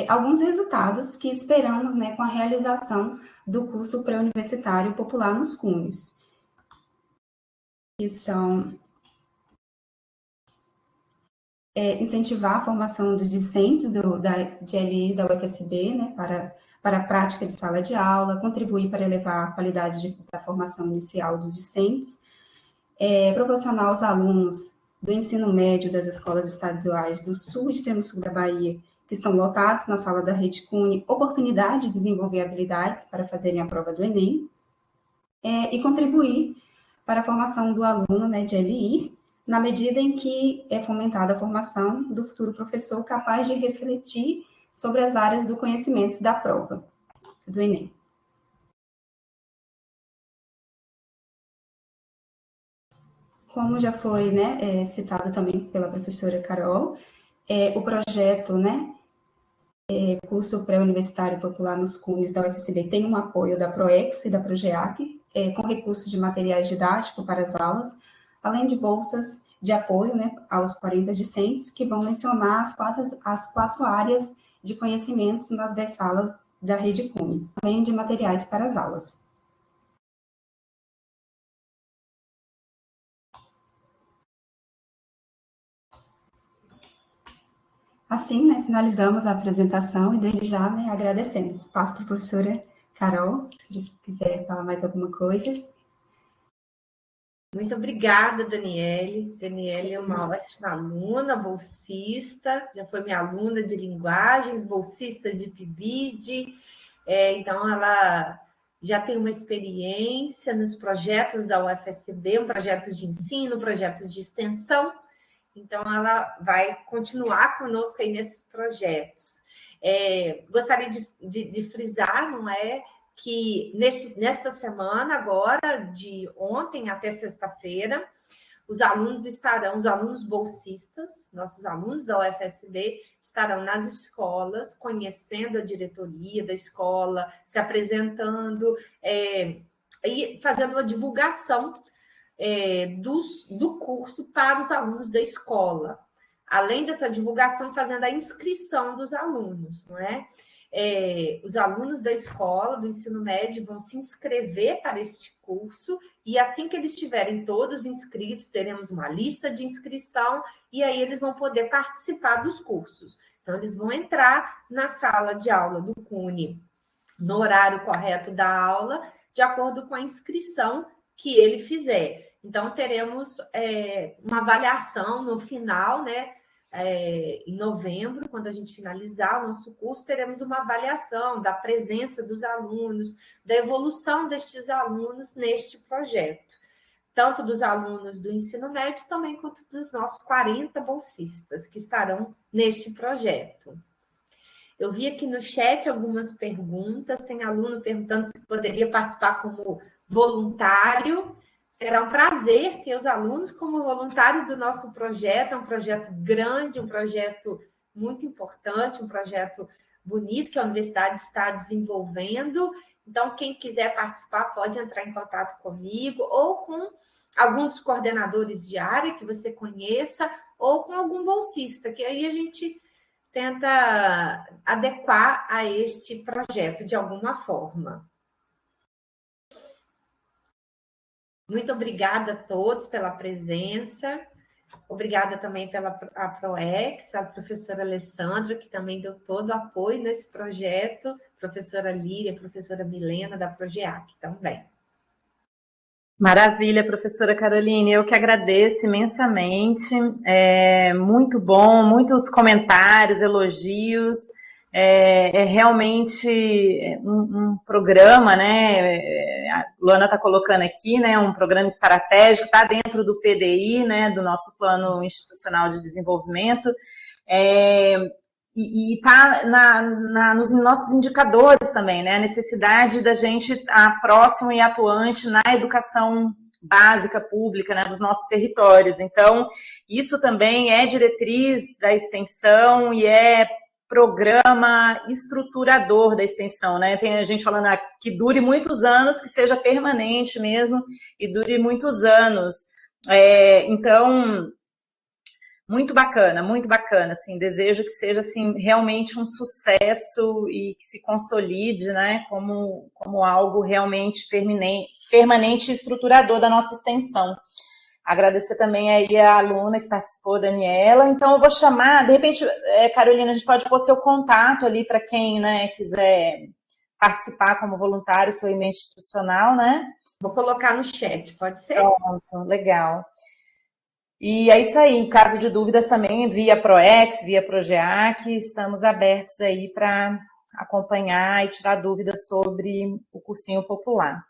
alguns resultados que esperamos, né, com a realização do curso pré-universitário popular nos CUNES, que são incentivar a formação dos discentes de LI da UFSB, né, para a prática de sala de aula, contribuir para elevar a qualidade da formação inicial dos discentes, proporcionar aos alunos do ensino médio das escolas estaduais do sul e extremo sul da Bahia, que estão lotados na sala da Rede Cune, oportunidade de desenvolver habilidades para fazerem a prova do Enem, e contribuir para a formação do aluno, né, de LI, na medida em que é fomentada a formação do futuro professor capaz de refletir sobre as áreas do conhecimento da prova do Enem. Como já foi, né, citado também pela professora Carol, o projeto, né, curso pré-universitário popular nos CUNES da UFSB tem um apoio da PROEX e da PROGEAC, com recursos de materiais didáticos para as aulas, além de bolsas de apoio, né, aos 40 discentes, que vão mencionar as quatro áreas de conhecimentos nas 10 salas da Rede Cune, além de materiais para as aulas. Assim, né, finalizamos a apresentação e desde já, né, agradecemos. Passo para a professora Carol, se quiser falar mais alguma coisa. Muito obrigada, Daniele. Daniele é uma ótima aluna, bolsista, já foi minha aluna de linguagens, bolsista de PIBID, então ela já tem uma experiência nos projetos da UFSB, projetos de ensino, projetos de extensão, então ela vai continuar conosco aí nesses projetos. Gostaria de frisar, não é, que nesta semana, agora, de ontem até sexta-feira, os alunos bolsistas, nossos alunos da UFSB, estarão nas escolas, conhecendo a diretoria da escola, se apresentando, e fazendo uma divulgação do curso para os alunos da escola. Além dessa divulgação, fazendo a inscrição dos alunos, não é? Os alunos da escola, do ensino médio, vão se inscrever para este curso e assim que eles estiverem todos inscritos, teremos uma lista de inscrição e aí eles vão poder participar dos cursos. Então, eles vão entrar na sala de aula do CUNE no horário correto da aula, de acordo com a inscrição que ele fizer. Então, teremos uma avaliação no final, né? Em novembro, quando a gente finalizar o nosso curso, teremos uma avaliação da presença dos alunos, da evolução destes alunos neste projeto, tanto dos alunos do ensino médio também quanto dos nossos 40 bolsistas que estarão neste projeto. Eu vi aqui no chat algumas perguntas, tem aluno perguntando se poderia participar como voluntário. Será um prazer ter os alunos como voluntário do nosso projeto, é um projeto grande, um projeto muito importante, um projeto bonito que a universidade está desenvolvendo. Então, quem quiser participar pode entrar em contato comigo ou com algum dos coordenadores de área que você conheça ou com algum bolsista, que aí a gente tenta adequar a este projeto de alguma forma. Muito obrigada a todos pela presença. Obrigada também pela PROEX, a professora Alessandra, que também deu todo o apoio nesse projeto, professora Líria, professora Milena, da PROGEAC também. Maravilha, professora Caroline, eu que agradeço imensamente, muito bom, muitos comentários, elogios, realmente um programa, né, a Luana está colocando aqui, né, um programa estratégico, está dentro do PDI, né, do nosso Plano Institucional de Desenvolvimento, e está nos nossos indicadores também, né? A necessidade da gente estar próximo e atuante na educação básica pública, né, dos nossos territórios. Então, isso também é diretriz da extensão e é programa estruturador da extensão, né? Tem a gente falando que dure muitos anos, que seja permanente mesmo e dure muitos anos. Então, muito bacana, assim, desejo que seja, assim, realmente um sucesso e que se consolide, né, como algo realmente permanente e estruturador da nossa extensão. Agradecer também aí a aluna que participou, Daniela. Então, eu vou chamar, de repente, Carolina, a gente pode pôr seu contato ali para quem, né, quiser participar como voluntário, seu e-mail institucional, né? Vou colocar no chat, pode ser? Pronto, legal. E é isso aí, em caso de dúvidas também, via ProEx, via ProGEAC, estamos abertos aí para acompanhar e tirar dúvidas sobre o cursinho popular.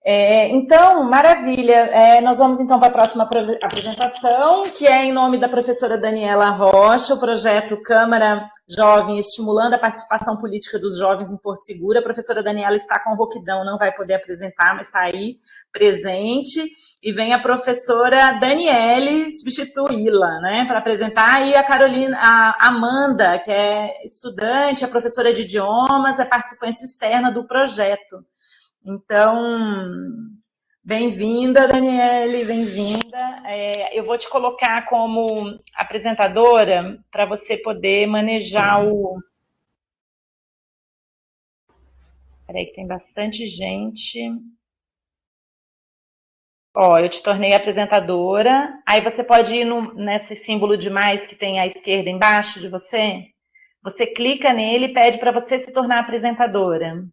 Então, maravilha. Nós vamos então para a próxima apresentação, que é em nome da professora Daniela Rocha, o projeto Câmara Jovem Estimulando a Participação Política dos Jovens em Porto Seguro. A professora Daniela está com rouquidão, não vai poder apresentar, mas está aí presente. E vem a professora Daniele substituí-la, né, para apresentar. E a Carolina, a Amanda, que é estudante, é professora de idiomas, é participante externa do projeto. Então, bem-vinda, Daniele, bem-vinda. Eu vou te colocar como apresentadora para você poder manejar o... Peraí, que tem bastante gente. Ó, eu te tornei apresentadora. Aí você pode ir nesse símbolo de mais que tem à esquerda embaixo de você. Você clica nele e pede para você se tornar apresentadora.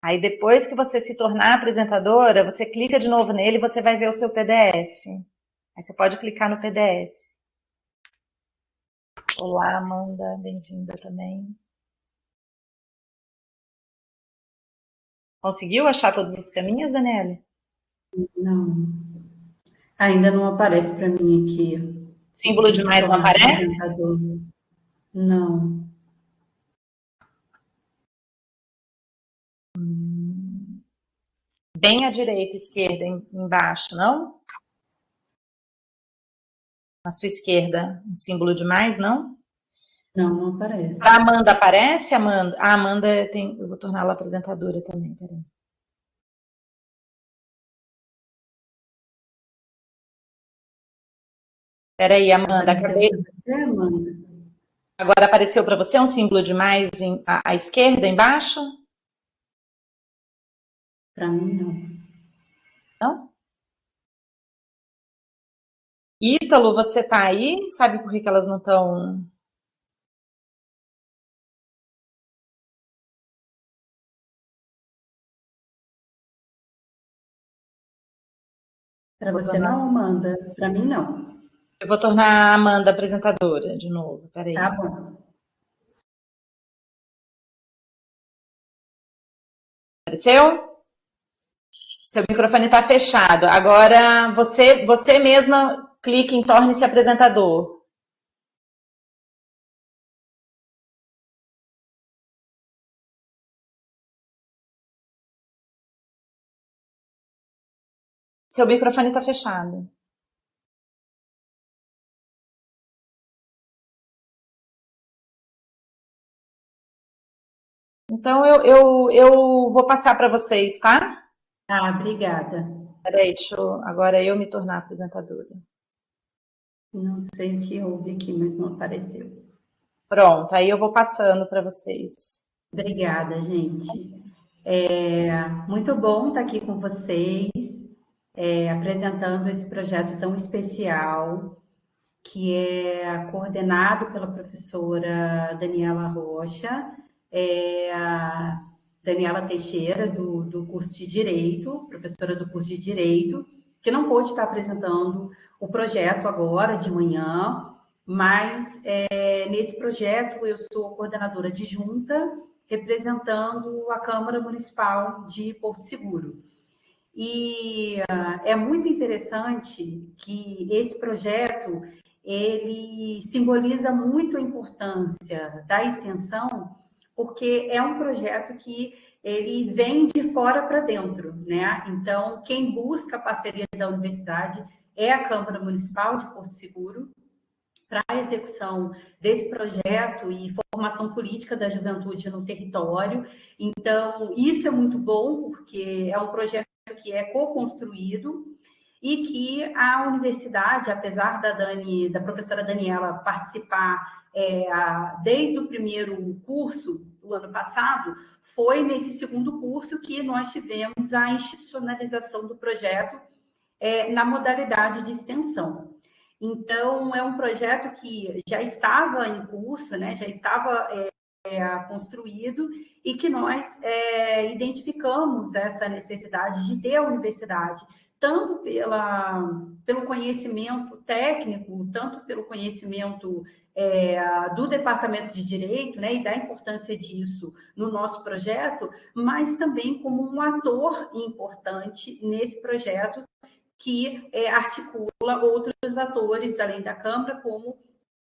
Aí depois que você se tornar apresentadora, você clica de novo nele e você vai ver o seu PDF. Aí você pode clicar no PDF. Olá, Amanda, bem-vinda também. Conseguiu achar todos os caminhos, Daniele? Não. Ainda não aparece para mim aqui. Símbolo de mais não aparece? Não. Bem à direita, esquerda, embaixo, não? Na sua esquerda, um símbolo de mais, não? Não, não aparece. A Amanda aparece, Amanda? A Amanda tem... Eu vou torná-la apresentadora também, peraí. Peraí, Amanda, acabei... Agora apareceu para você um símbolo de mais à esquerda, embaixo? Para mim, não. Não? Ítalo, você tá aí? Sabe por que elas não estão... Para você não, Amanda? Para mim, não. Eu vou tornar a Amanda apresentadora de novo, peraí. Tá bom. Apareceu? Seu microfone está fechado. Agora, você mesma clique em torne-se apresentador. Seu microfone está fechado. Então, eu vou passar para vocês, tá? Ah, obrigada. Peraí, agora eu me tornar apresentadora. Não sei o que houve aqui, mas não apareceu. Pronto, aí eu vou passando para vocês. Obrigada, gente. Muito bom estar aqui com vocês, apresentando esse projeto tão especial, que é coordenado pela professora Daniela Rocha, a Daniela Teixeira, do curso de Direito, professora do curso de Direito, que não pôde estar apresentando o projeto agora, de manhã, mas nesse projeto eu sou coordenadora adjunta, representando a Câmara Municipal de Porto Seguro. E é muito interessante que esse projeto, ele simboliza muito a importância da extensão, porque é um projeto que ele vem de fora para dentro, né? Então, quem busca a parceria da universidade é a Câmara Municipal de Porto Seguro, para a execução desse projeto e formação política da juventude no território. Então, isso é muito bom, porque é um projeto que é co-construído e que a universidade, apesar da professora Daniela participar desde o primeiro curso do ano passado, foi nesse segundo curso que nós tivemos a institucionalização do projeto na modalidade de extensão. Então, é um projeto que já estava em curso, né? Já estava construído e que nós identificamos essa necessidade de ter a universidade, tanto pelo conhecimento técnico, tanto pelo conhecimento do Departamento de Direito, né, e da importância disso no nosso projeto, mas também como um ator importante nesse projeto que articula outros atores, além da Câmara, como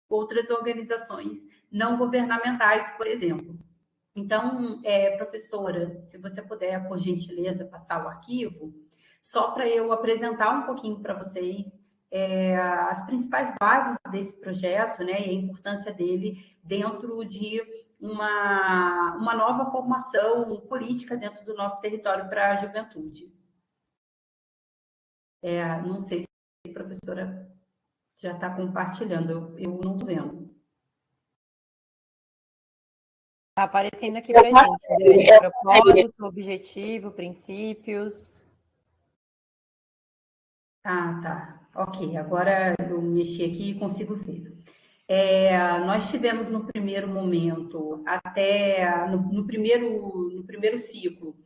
outras organizações não governamentais, por exemplo. Então, professora, se você puder, por gentileza, passar o arquivo, só para eu apresentar um pouquinho para vocês as principais bases desse projeto, né, e a importância dele dentro de uma nova formação política dentro do nosso território para a juventude. Não sei se a professora já está compartilhando, eu não estou vendo. Está aparecendo aqui para a gente, propósito, objetivo, princípios. Ah, tá. Ok, agora eu mexi aqui e consigo ver. Nós tivemos no primeiro momento, até no primeiro ciclo,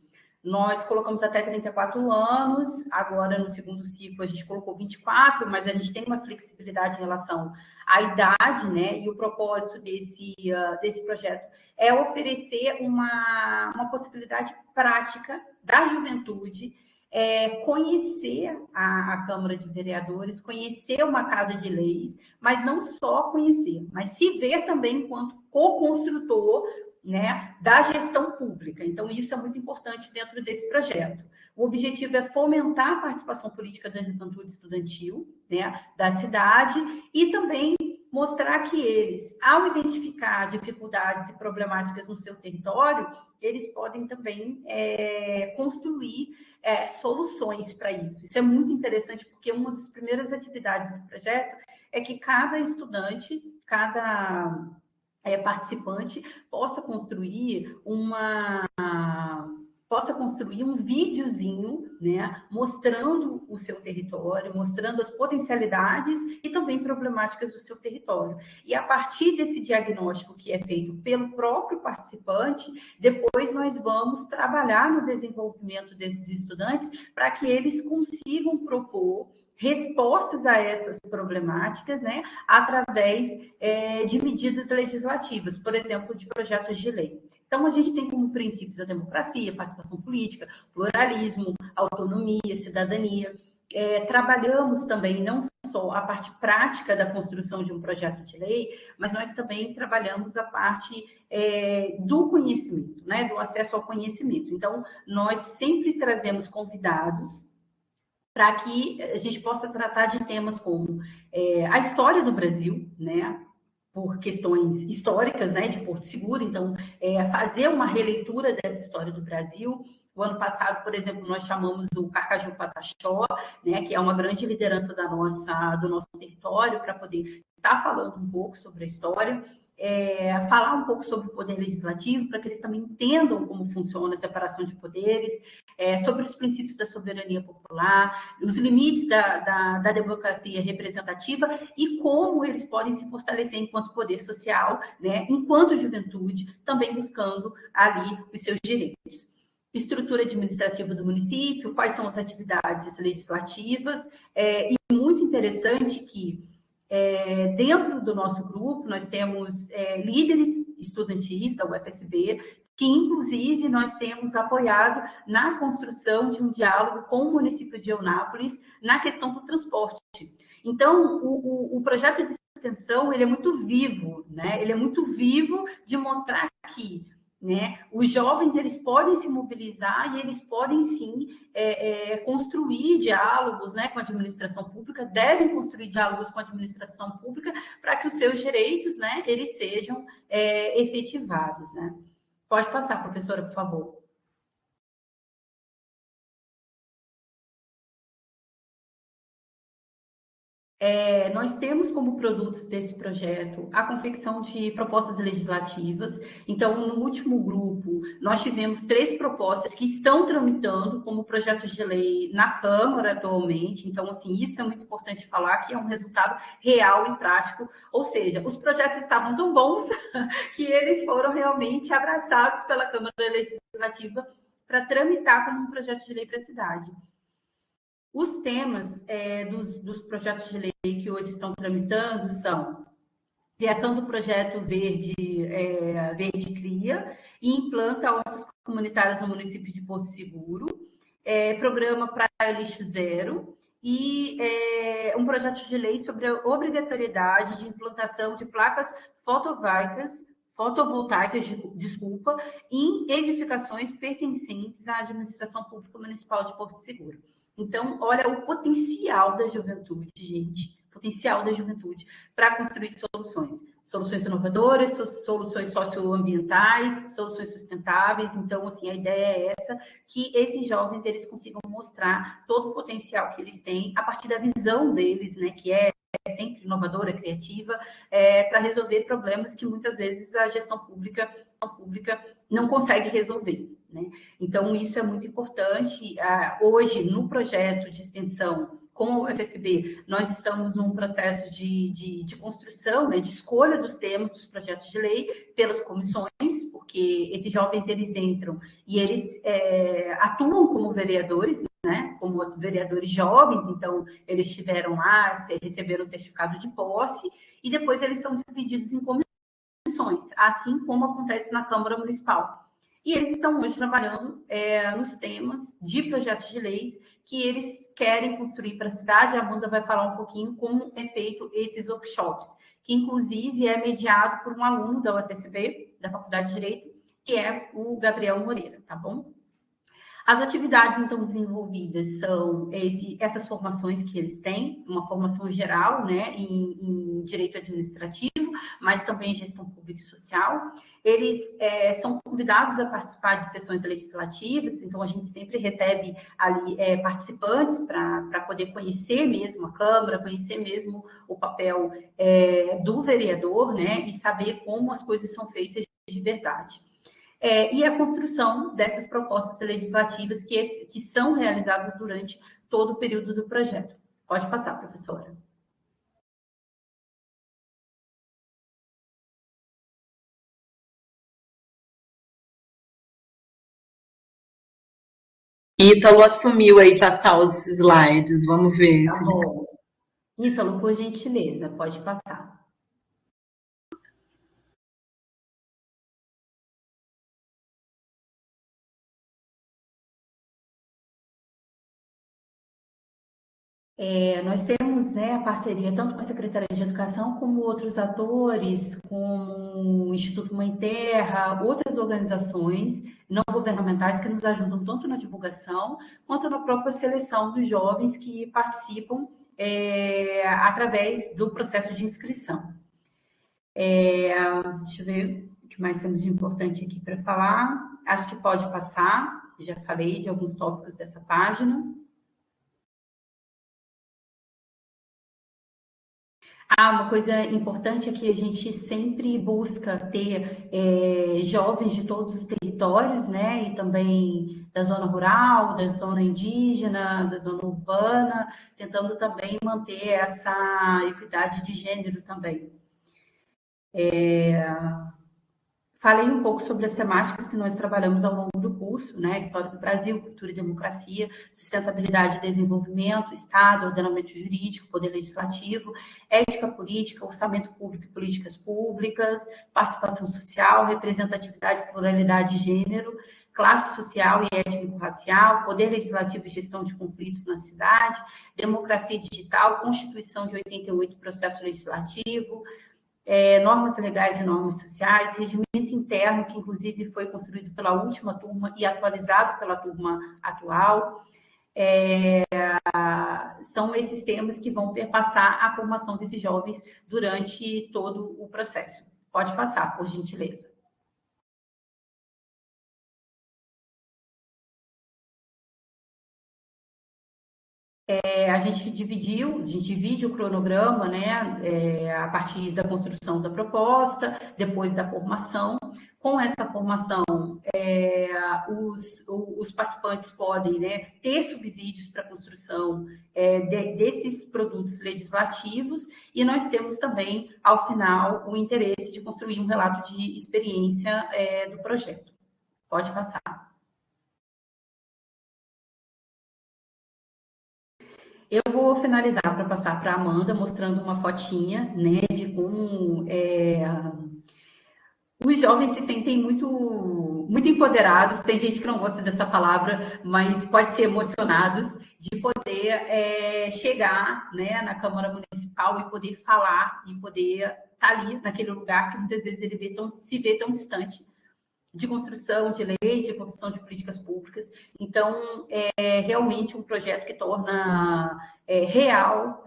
nós colocamos até 34 anos, agora no segundo ciclo a gente colocou 24, mas a gente tem uma flexibilidade em relação à idade, né? E o propósito desse projeto é oferecer uma possibilidade prática da juventude, conhecer a Câmara de Vereadores, conhecer uma Casa de Leis, mas não só conhecer, mas se ver também enquanto co-construtor, né, da gestão pública. Então, isso é muito importante dentro desse projeto. O objetivo é fomentar a participação política da juventude estudantil, né, da cidade, e também mostrar que eles, ao identificar dificuldades e problemáticas no seu território, eles podem também construir soluções para isso. Isso é muito interessante, porque uma das primeiras atividades do projeto é que cada estudante, cada participante possa construir um videozinho, né, mostrando o seu território, mostrando as potencialidades e também problemáticas do seu território. E a partir desse diagnóstico que é feito pelo próprio participante, depois nós vamos trabalhar no desenvolvimento desses estudantes para que eles consigam propor respostas a essas problemáticas, né, através de medidas legislativas, por exemplo, de projetos de lei. Então, a gente tem como princípios a democracia, participação política, pluralismo, autonomia, cidadania. Trabalhamos também não só a parte prática da construção de um projeto de lei, mas nós também trabalhamos a parte do conhecimento, né, do acesso ao conhecimento. Então, nós sempre trazemos convidados para que a gente possa tratar de temas como a história do Brasil, né, por questões históricas, né, de Porto Seguro, então, fazer uma releitura dessa história do Brasil. O ano passado, por exemplo, nós chamamos o Carcaju Pataxó, né, que é uma grande liderança do nosso território, para poder estar falando um pouco sobre a história. Falar um pouco sobre o poder legislativo, para que eles também entendam como funciona a separação de poderes, sobre os princípios da soberania popular, os limites da democracia representativa e como eles podem se fortalecer enquanto poder social, né, enquanto juventude, também buscando ali os seus direitos. Estrutura administrativa do município, quais são as atividades legislativas, e muito interessante que dentro do nosso grupo, nós temos líderes estudantis da UFSB, que, inclusive, nós temos apoiado na construção de um diálogo com o município de Eunápolis na questão do transporte. Então, o projeto de extensão, ele é muito vivo, né? Ele é muito vivo de mostrar que, né, os jovens, eles podem se mobilizar e eles podem, sim, construir diálogos, né, com a administração pública, devem construir diálogos com a administração pública para que os seus direitos, né, eles sejam efetivados, né? Pode passar, professora, por favor. Nós temos como produtos desse projeto a confecção de propostas legislativas. Então, no último grupo, nós tivemos 3 propostas que estão tramitando como projetos de lei na Câmara atualmente. Então, assim, isso é muito importante falar, que é um resultado real e prático. Ou seja, os projetos estavam tão bons que eles foram realmente abraçados pela Câmara Legislativa para tramitar como um projeto de lei para a cidade. Os temas dos projetos de lei que hoje estão tramitando são criação do projeto Verde Cria e implanta hortas comunitárias no município de Porto Seguro, programa Praia Lixo Zero e um projeto de lei sobre a obrigatoriedade de implantação de placas fotovoltaicas, em edificações pertencentes à administração pública municipal de Porto Seguro. Então, olha o potencial da juventude, gente, potencial da juventude para construir soluções inovadoras, soluções socioambientais, soluções sustentáveis. Então, assim, a ideia é essa, que esses jovens eles consigam mostrar todo o potencial que eles têm a partir da visão deles, né, que é sempre inovadora, criativa, para resolver problemas que muitas vezes a gestão pública não consegue resolver, né? Então, isso é muito importante. Hoje, no projeto de extensão com o FSB, nós estamos num processo de construção, né, de escolha dos temas dos projetos de lei pelas comissões, porque esses jovens, eles entram e eles atuam como vereadores, né, como vereadores jovens, então eles estiveram lá, receberam o certificado de posse, e depois eles são divididos em comissões, assim como acontece na Câmara Municipal. E eles estão hoje trabalhando nos temas de projetos de leis que eles querem construir para a cidade. A Amanda vai falar um pouquinho como é feito esses workshops, que inclusive é mediado por um aluno da UFSB, da Faculdade de Direito, que é o Gabriel Moreira, tá bom? As atividades, então, desenvolvidas são essas formações que eles têm, uma formação geral, né, em direito administrativo, mas também em gestão pública e social. Eles são convidados a participar de sessões legislativas, então a gente sempre recebe ali participantes para poder conhecer mesmo a Câmara, conhecer mesmo o papel do vereador, né, e saber como as coisas são feitas de verdade. E a construção dessas propostas legislativas que são realizadas durante todo o período do projeto. Pode passar, professora. Ítalo assumiu aí passar os slides, vamos ver. Tá bom. Ítalo, por gentileza, pode passar. Nós temos, né, a parceria tanto com a Secretaria de Educação como outros atores, como o Instituto Mãe Terra, outras organizações não governamentais que nos ajudam tanto na divulgação quanto na própria seleção dos jovens que participam através do processo de inscrição. Deixa eu ver o que mais temos de importante aqui para falar. Acho que pode passar, já falei de alguns tópicos dessa página. Uma coisa importante é que a gente sempre busca ter jovens de todos os territórios, né? E também da zona rural, da zona indígena, da zona urbana, tentando também manter essa equidade de gênero também. Falei um pouco sobre as temáticas que nós trabalhamos ao longo do curso, né? História do Brasil, cultura e democracia, sustentabilidade e desenvolvimento, Estado, ordenamento jurídico, poder legislativo, ética política, orçamento público e políticas públicas, participação social, representatividade e pluralidade de gênero, classe social e étnico-racial, poder legislativo e gestão de conflitos na cidade, democracia digital, Constituição de 88, processo legislativo, normas legais e normas sociais, regimento interno, que inclusive foi construído pela última turma e atualizado pela turma atual. São esses temas que vão perpassar a formação desses jovens durante todo o processo. Pode passar, por gentileza. A gente divide o cronograma, né, a partir da construção da proposta, depois da formação. Com essa formação, os participantes podem, né, ter subsídios para a construção desses produtos legislativos, e nós temos também, ao final, o interesse de construir um relato de experiência do projeto. Pode passar. Eu vou finalizar para passar para a Amanda, mostrando uma fotinha, né, de como os jovens se sentem muito empoderados. Tem gente que não gosta dessa palavra, mas pode ser emocionados de poder chegar, né, na Câmara Municipal e poder falar e poder estar ali naquele lugar que muitas vezes ele se vê tão distante de construção de leis, de construção de políticas públicas. Então, é realmente um projeto que torna real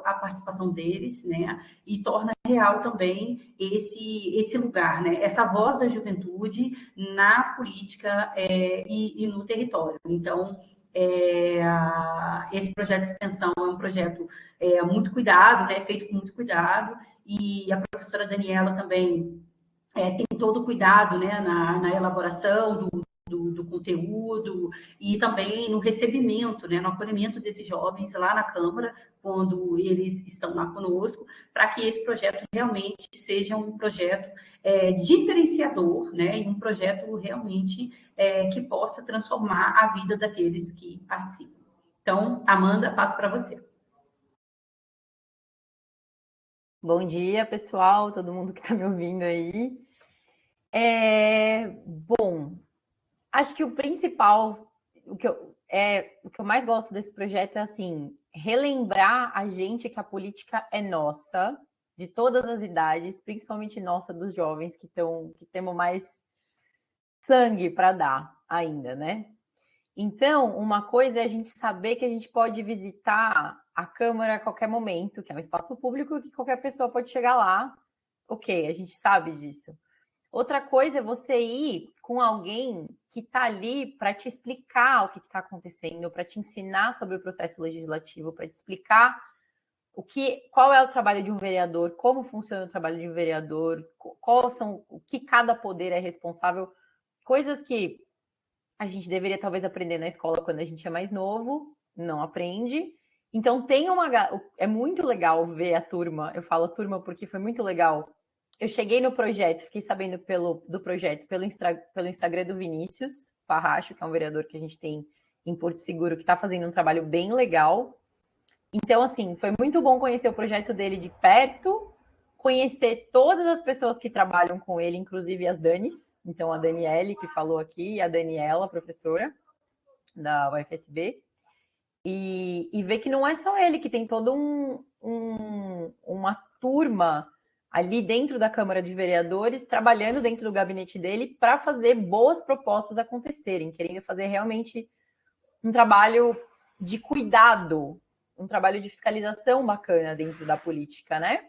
a participação deles, né? E torna real também esse lugar, né? Essa voz da juventude na política e no território. Então, esse projeto de extensão é um projeto muito cuidado, né? Feito com muito cuidado, e a professora Daniela também tem todo o cuidado, né, na elaboração do conteúdo e também no recebimento, né, no acolhimento desses jovens lá na Câmara, quando eles estão lá conosco, para que esse projeto realmente seja um projeto diferenciador, né, e um projeto realmente que possa transformar a vida daqueles que participam. Então, Amanda, passo para você. Bom dia, pessoal, todo mundo que está me ouvindo aí. Bom, acho que o principal, o que eu mais gosto desse projeto é, assim, relembrar a gente que a política é nossa, de todas as idades, principalmente nossa, dos jovens que temos mais sangue para dar ainda, né? Então, uma coisa é a gente saber que a gente pode visitar a Câmara a qualquer momento, que é um espaço público que qualquer pessoa pode chegar lá. Ok, a gente sabe disso. Outra coisa é você ir com alguém que está ali para te explicar o que está acontecendo, para te ensinar sobre o processo legislativo, para te explicar qual é o trabalho de um vereador, como funciona o trabalho de um vereador, o que cada poder é responsável, coisas que a gente deveria talvez aprender na escola quando a gente é mais novo, não aprende. Então é muito legal ver a turma, eu falo turma porque foi muito legal. Eu cheguei no projeto, fiquei sabendo do projeto pelo Instagram do Vinícius Parracho, que é um vereador que a gente tem em Porto Seguro, que está fazendo um trabalho bem legal. Então, assim, foi muito bom conhecer o projeto dele de perto, conhecer todas as pessoas que trabalham com ele, inclusive as Danis. Então, a Daniele, que falou aqui, e a Daniela, professora da UFSB. E ver que não é só ele, que tem toda uma turma ali dentro da Câmara de Vereadores, trabalhando dentro do gabinete dele para fazer boas propostas acontecerem, querendo fazer realmente um trabalho de cuidado, um trabalho de fiscalização bacana dentro da política, né?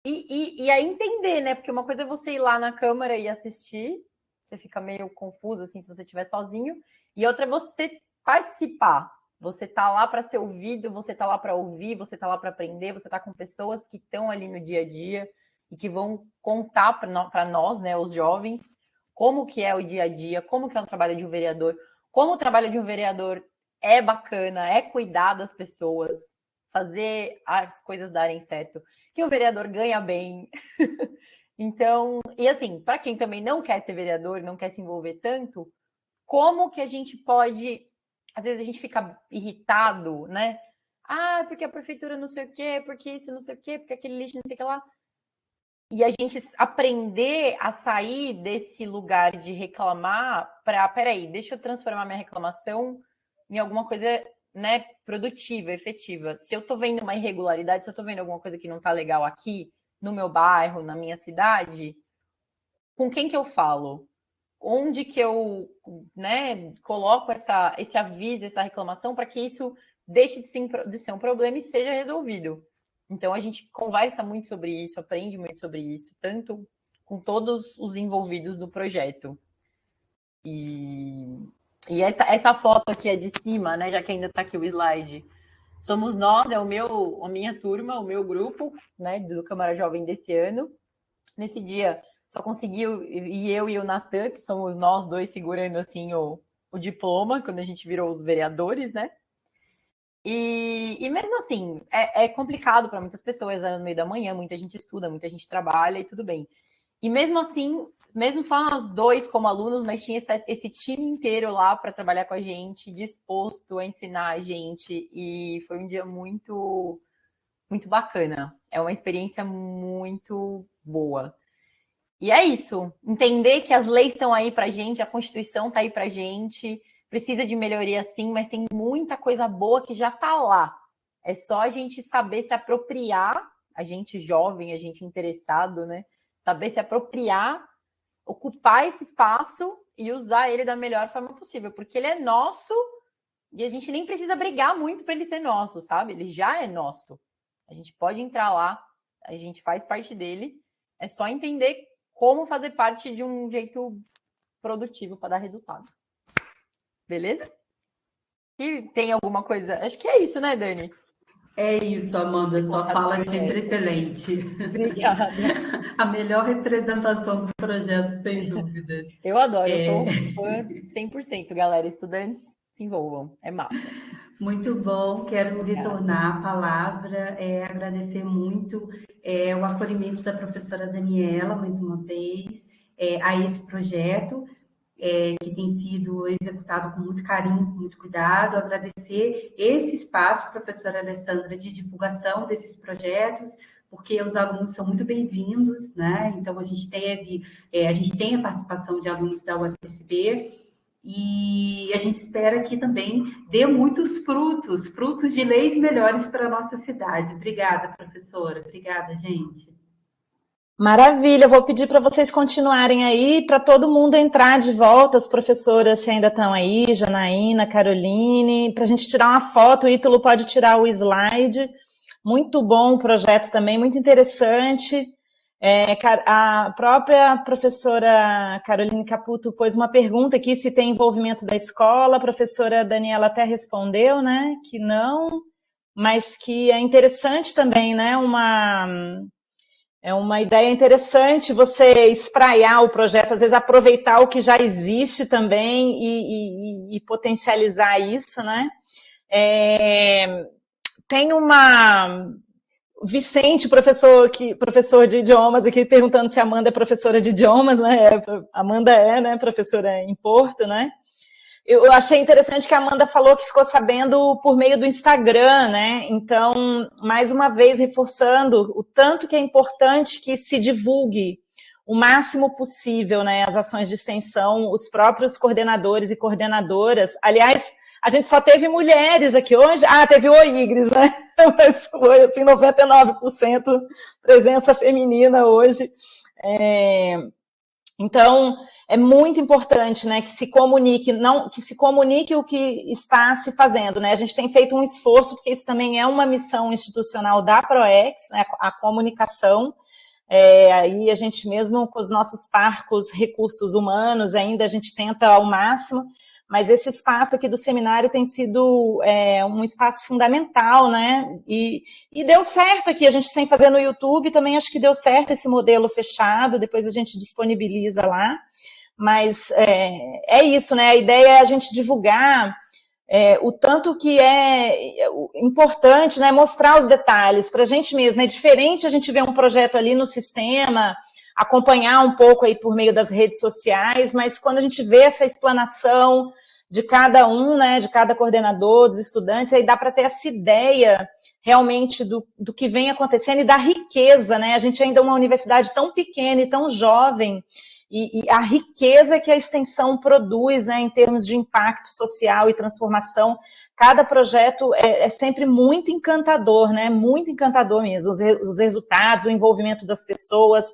E aí entender, né? Porque uma coisa é você ir lá na Câmara e assistir, você fica meio confuso, assim, se você estiver sozinho, e outra é você participar. Você tá lá para ser ouvido, você tá lá para ouvir, você tá lá para aprender, você tá com pessoas que estão ali no dia a dia e que vão contar para nós, né, os jovens, como que é o dia a dia, como que é o trabalho de um vereador, como o trabalho de um vereador é bacana, é cuidar das pessoas, fazer as coisas darem certo, que o vereador ganha bem. Então, e assim, para quem também não quer ser vereador, não quer se envolver tanto, como que a gente pode... Às vezes a gente fica irritado, né? Porque a prefeitura não sei o quê, porque isso não sei o quê, porque aquele lixo não sei o que lá. E a gente aprender a sair desse lugar de reclamar para, peraí, deixa eu transformar minha reclamação em alguma coisa, né, produtiva, efetiva. Se eu tô vendo uma irregularidade, se eu tô vendo alguma coisa que não tá legal aqui, no meu bairro, na minha cidade, com quem que eu falo? Onde que eu, né, coloco esse aviso, essa reclamação, para que isso deixe de ser um problema e seja resolvido. Então, a gente conversa muito sobre isso, aprende muito sobre isso, tanto com todos os envolvidos do projeto. E E essa foto aqui é de cima, né? Já que ainda está aqui o slide. Somos nós, é a minha turma, o meu grupo, né? Do Câmara Jovem desse ano. Nesse dia, só conseguiu, e eu e o Natan, que somos nós dois segurando assim o diploma, quando a gente virou os vereadores, né? E mesmo assim, é complicado para muitas pessoas, no meio da manhã, muita gente estuda, muita gente trabalha e tudo bem. E mesmo assim, mesmo só nós dois como alunos, mas tinha esse time inteiro lá para trabalhar com a gente, disposto a ensinar a gente, e foi um dia muito, muito bacana. É uma experiência muito boa. E é isso, entender que as leis estão aí para a gente, a Constituição está aí para a gente, precisa de melhoria sim, mas tem muita coisa boa que já está lá. É só a gente saber se apropriar, a gente jovem, a gente interessado, né? Saber se apropriar, ocupar esse espaço e usar ele da melhor forma possível, porque ele é nosso e a gente nem precisa brigar muito para ele ser nosso, sabe? Ele já é nosso. A gente pode entrar lá, a gente faz parte dele, é só entender como fazer parte de um jeito produtivo para dar resultado. Beleza? E tem alguma coisa? Acho que é isso, né, Dani? É isso, Amanda. Sua fala é sempre excelente. Obrigada. A melhor representação do projeto, sem dúvidas. Eu adoro, eu sou fã 100%, galera. Estudantes, se envolvam. É massa. Muito bom, quero retornar a palavra, agradecer muito o acolhimento da professora Daniela, mais uma vez, a esse projeto, que tem sido executado com muito carinho, com muito cuidado, agradecer esse espaço, professora Alessandra, de divulgação desses projetos, porque os alunos são muito bem-vindos, né? Então, a gente tem a participação de alunos da UFSB, e a gente espera que também dê muitos frutos de leis melhores para a nossa cidade. Obrigada, professora. Obrigada, gente. Maravilha, eu vou pedir para vocês continuarem aí, para todo mundo entrar de volta, as professoras se ainda estão aí, Janaína, Caroline, para a gente tirar uma foto, o Ítalo pode tirar o slide. Muito bom o projeto também, muito interessante. A própria professora Caroline Caputo pôs uma pergunta aqui se tem envolvimento da escola, a professora Daniela até respondeu, né, que não, mas que é interessante também, né, é uma ideia interessante você espraiar o projeto, às vezes aproveitar o que já existe também e potencializar isso, né. Tem Vicente, professor de idiomas, aqui perguntando se a Amanda é professora de idiomas, né? Amanda né, professora em Porto, né? Eu achei interessante que a Amanda falou que ficou sabendo por meio do Instagram, né? Então, mais uma vez, reforçando o tanto que é importante que se divulgue o máximo possível, né, as ações de extensão, os próprios coordenadores e coordenadoras. Aliás, a gente só teve mulheres aqui hoje. Teve o Oigres, né? Mas foi assim, 99% presença feminina hoje. Então, é muito importante, né, que se comunique, o que está se fazendo, né? A gente tem feito um esforço, porque isso também é uma missão institucional da PROEX, né, a comunicação. Aí a gente mesmo, com os nossos parcos recursos humanos, ainda a gente tenta ao máximo, mas esse espaço aqui do seminário tem sido um espaço fundamental, né? E deu certo aqui, a gente tem fazer no YouTube, também acho que deu certo esse modelo fechado, depois a gente disponibiliza lá, mas é isso, né? A ideia é a gente divulgar o tanto que é importante, né? Mostrar os detalhes para a gente mesmo. É diferente a gente ver um projeto ali no sistema, acompanhar um pouco aí por meio das redes sociais, mas quando a gente vê essa explanação de cada um, né, de cada coordenador, dos estudantes, aí dá para ter essa ideia realmente do que vem acontecendo e da riqueza, né? A gente ainda é uma universidade tão pequena e tão jovem, e a riqueza que a extensão produz, né, em termos de impacto social e transformação. Cada projeto é sempre muito encantador, né? Muito encantador mesmo, os resultados, o envolvimento das pessoas,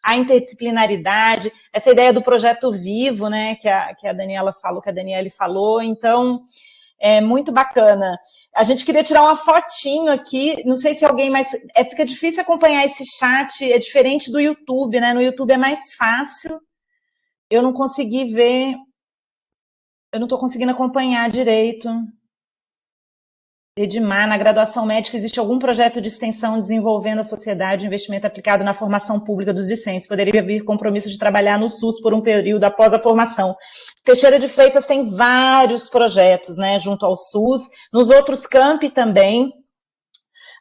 a interdisciplinaridade, essa ideia do projeto vivo, né, que a Daniela falou, que a Daniele falou. Então, é muito bacana. A gente queria tirar uma fotinho aqui, não sei se alguém mais... fica difícil acompanhar esse chat, é diferente do YouTube, né? No YouTube é mais fácil. Eu não consegui ver... Eu não estou conseguindo acompanhar direito. Edmar, na graduação médica, existe algum projeto de extensão desenvolvendo a sociedade, investimento aplicado na formação pública dos discentes? Poderia haver compromisso de trabalhar no SUS por um período após a formação. Teixeira de Freitas tem vários projetos, né, junto ao SUS, nos outros campi também.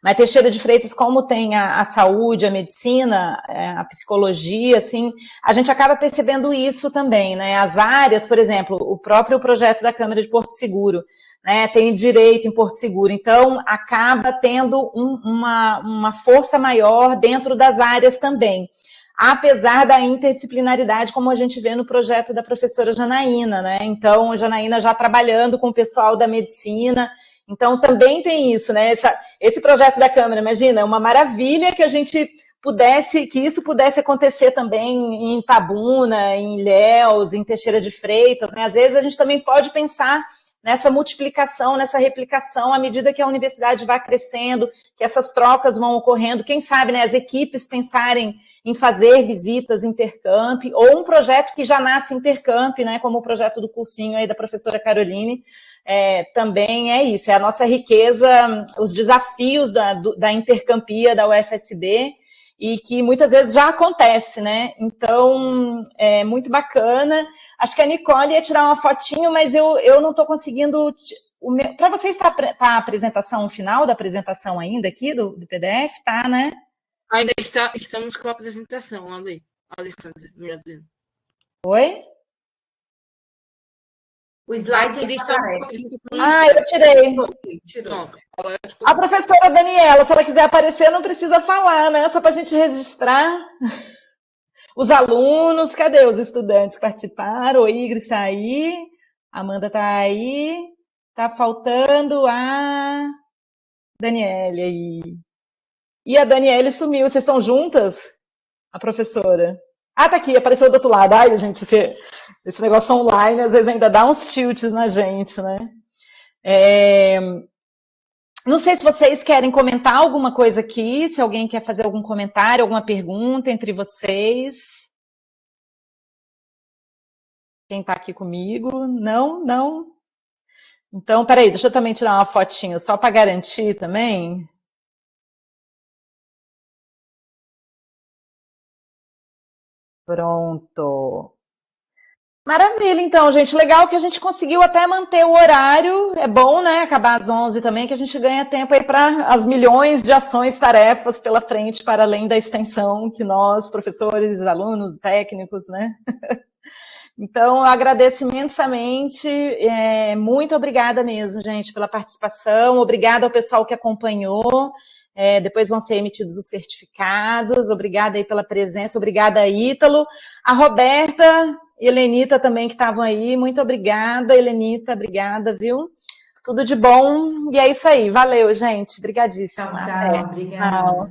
Mas Teixeira de Freitas, como tem a saúde, a medicina, a psicologia, assim, a gente acaba percebendo isso também, né? As áreas, por exemplo, o próprio projeto da Câmara de Porto Seguro, né? Tem direito em Porto Seguro, então acaba tendo uma força maior dentro das áreas também, apesar da interdisciplinaridade, como a gente vê no projeto da professora Janaína, né? Então, a Janaína já trabalhando com o pessoal da medicina. Então, também tem isso, né? Esse projeto da Câmara, imagina, é uma maravilha que a gente que isso pudesse acontecer também em Itabuna, em Ilhéus, em Teixeira de Freitas, né? Às vezes a gente também pode pensar nessa multiplicação, nessa replicação, à medida que a universidade vai crescendo, que essas trocas vão ocorrendo, quem sabe, né, as equipes pensarem em fazer visitas intercamp, ou um projeto que já nasce intercamp, né, como o projeto do cursinho aí da professora Caroline, também é isso, é a nossa riqueza, os desafios da intercampia da UFSB, e que muitas vezes já acontece, né? Então, é muito bacana. Acho que a Nicole ia tirar uma fotinho, mas eu não estou conseguindo... Para vocês, está a apresentação, o final da apresentação ainda aqui, do PDF? Tá, né? Ainda estamos com a apresentação, ali, Alessandra, meu Deus. Oi? O slide ainda aparece. Eu tirei. Tirou. A professora Daniela, se ela quiser aparecer, não precisa falar, né? Só para a gente registrar. Os alunos, cadê os estudantes que participaram? O Igris está aí, a Amanda está aí, está faltando a Daniele aí. E a Daniele sumiu, vocês estão juntas? A professora. Ah, tá aqui, apareceu do outro lado. Ai, gente, esse negócio online às vezes ainda dá uns tilts na gente, né? Não sei se vocês querem comentar alguma coisa aqui, se alguém quer fazer algum comentário, alguma pergunta entre vocês. Quem tá aqui comigo? Não, não. Então, peraí, deixa eu também tirar uma fotinho, só para garantir também. Pronto. Maravilha, então, gente. Legal que a gente conseguiu até manter o horário. É bom, né? Acabar às 11 também, que a gente ganha tempo aí para as milhões de ações, tarefas pela frente, para além da extensão que nós, professores, alunos, técnicos, né? Então, eu agradeço imensamente. Muito obrigada mesmo, gente, pela participação. Obrigada ao pessoal que acompanhou. Depois vão ser emitidos os certificados. Obrigada aí pela presença. Obrigada, Ítalo. A Roberta e a Helenita também que estavam aí. Muito obrigada, Helenita. Obrigada, viu? Tudo de bom. E é isso aí. Valeu, gente. Obrigadíssima. Tchau, tchau. Obrigada. Tchau.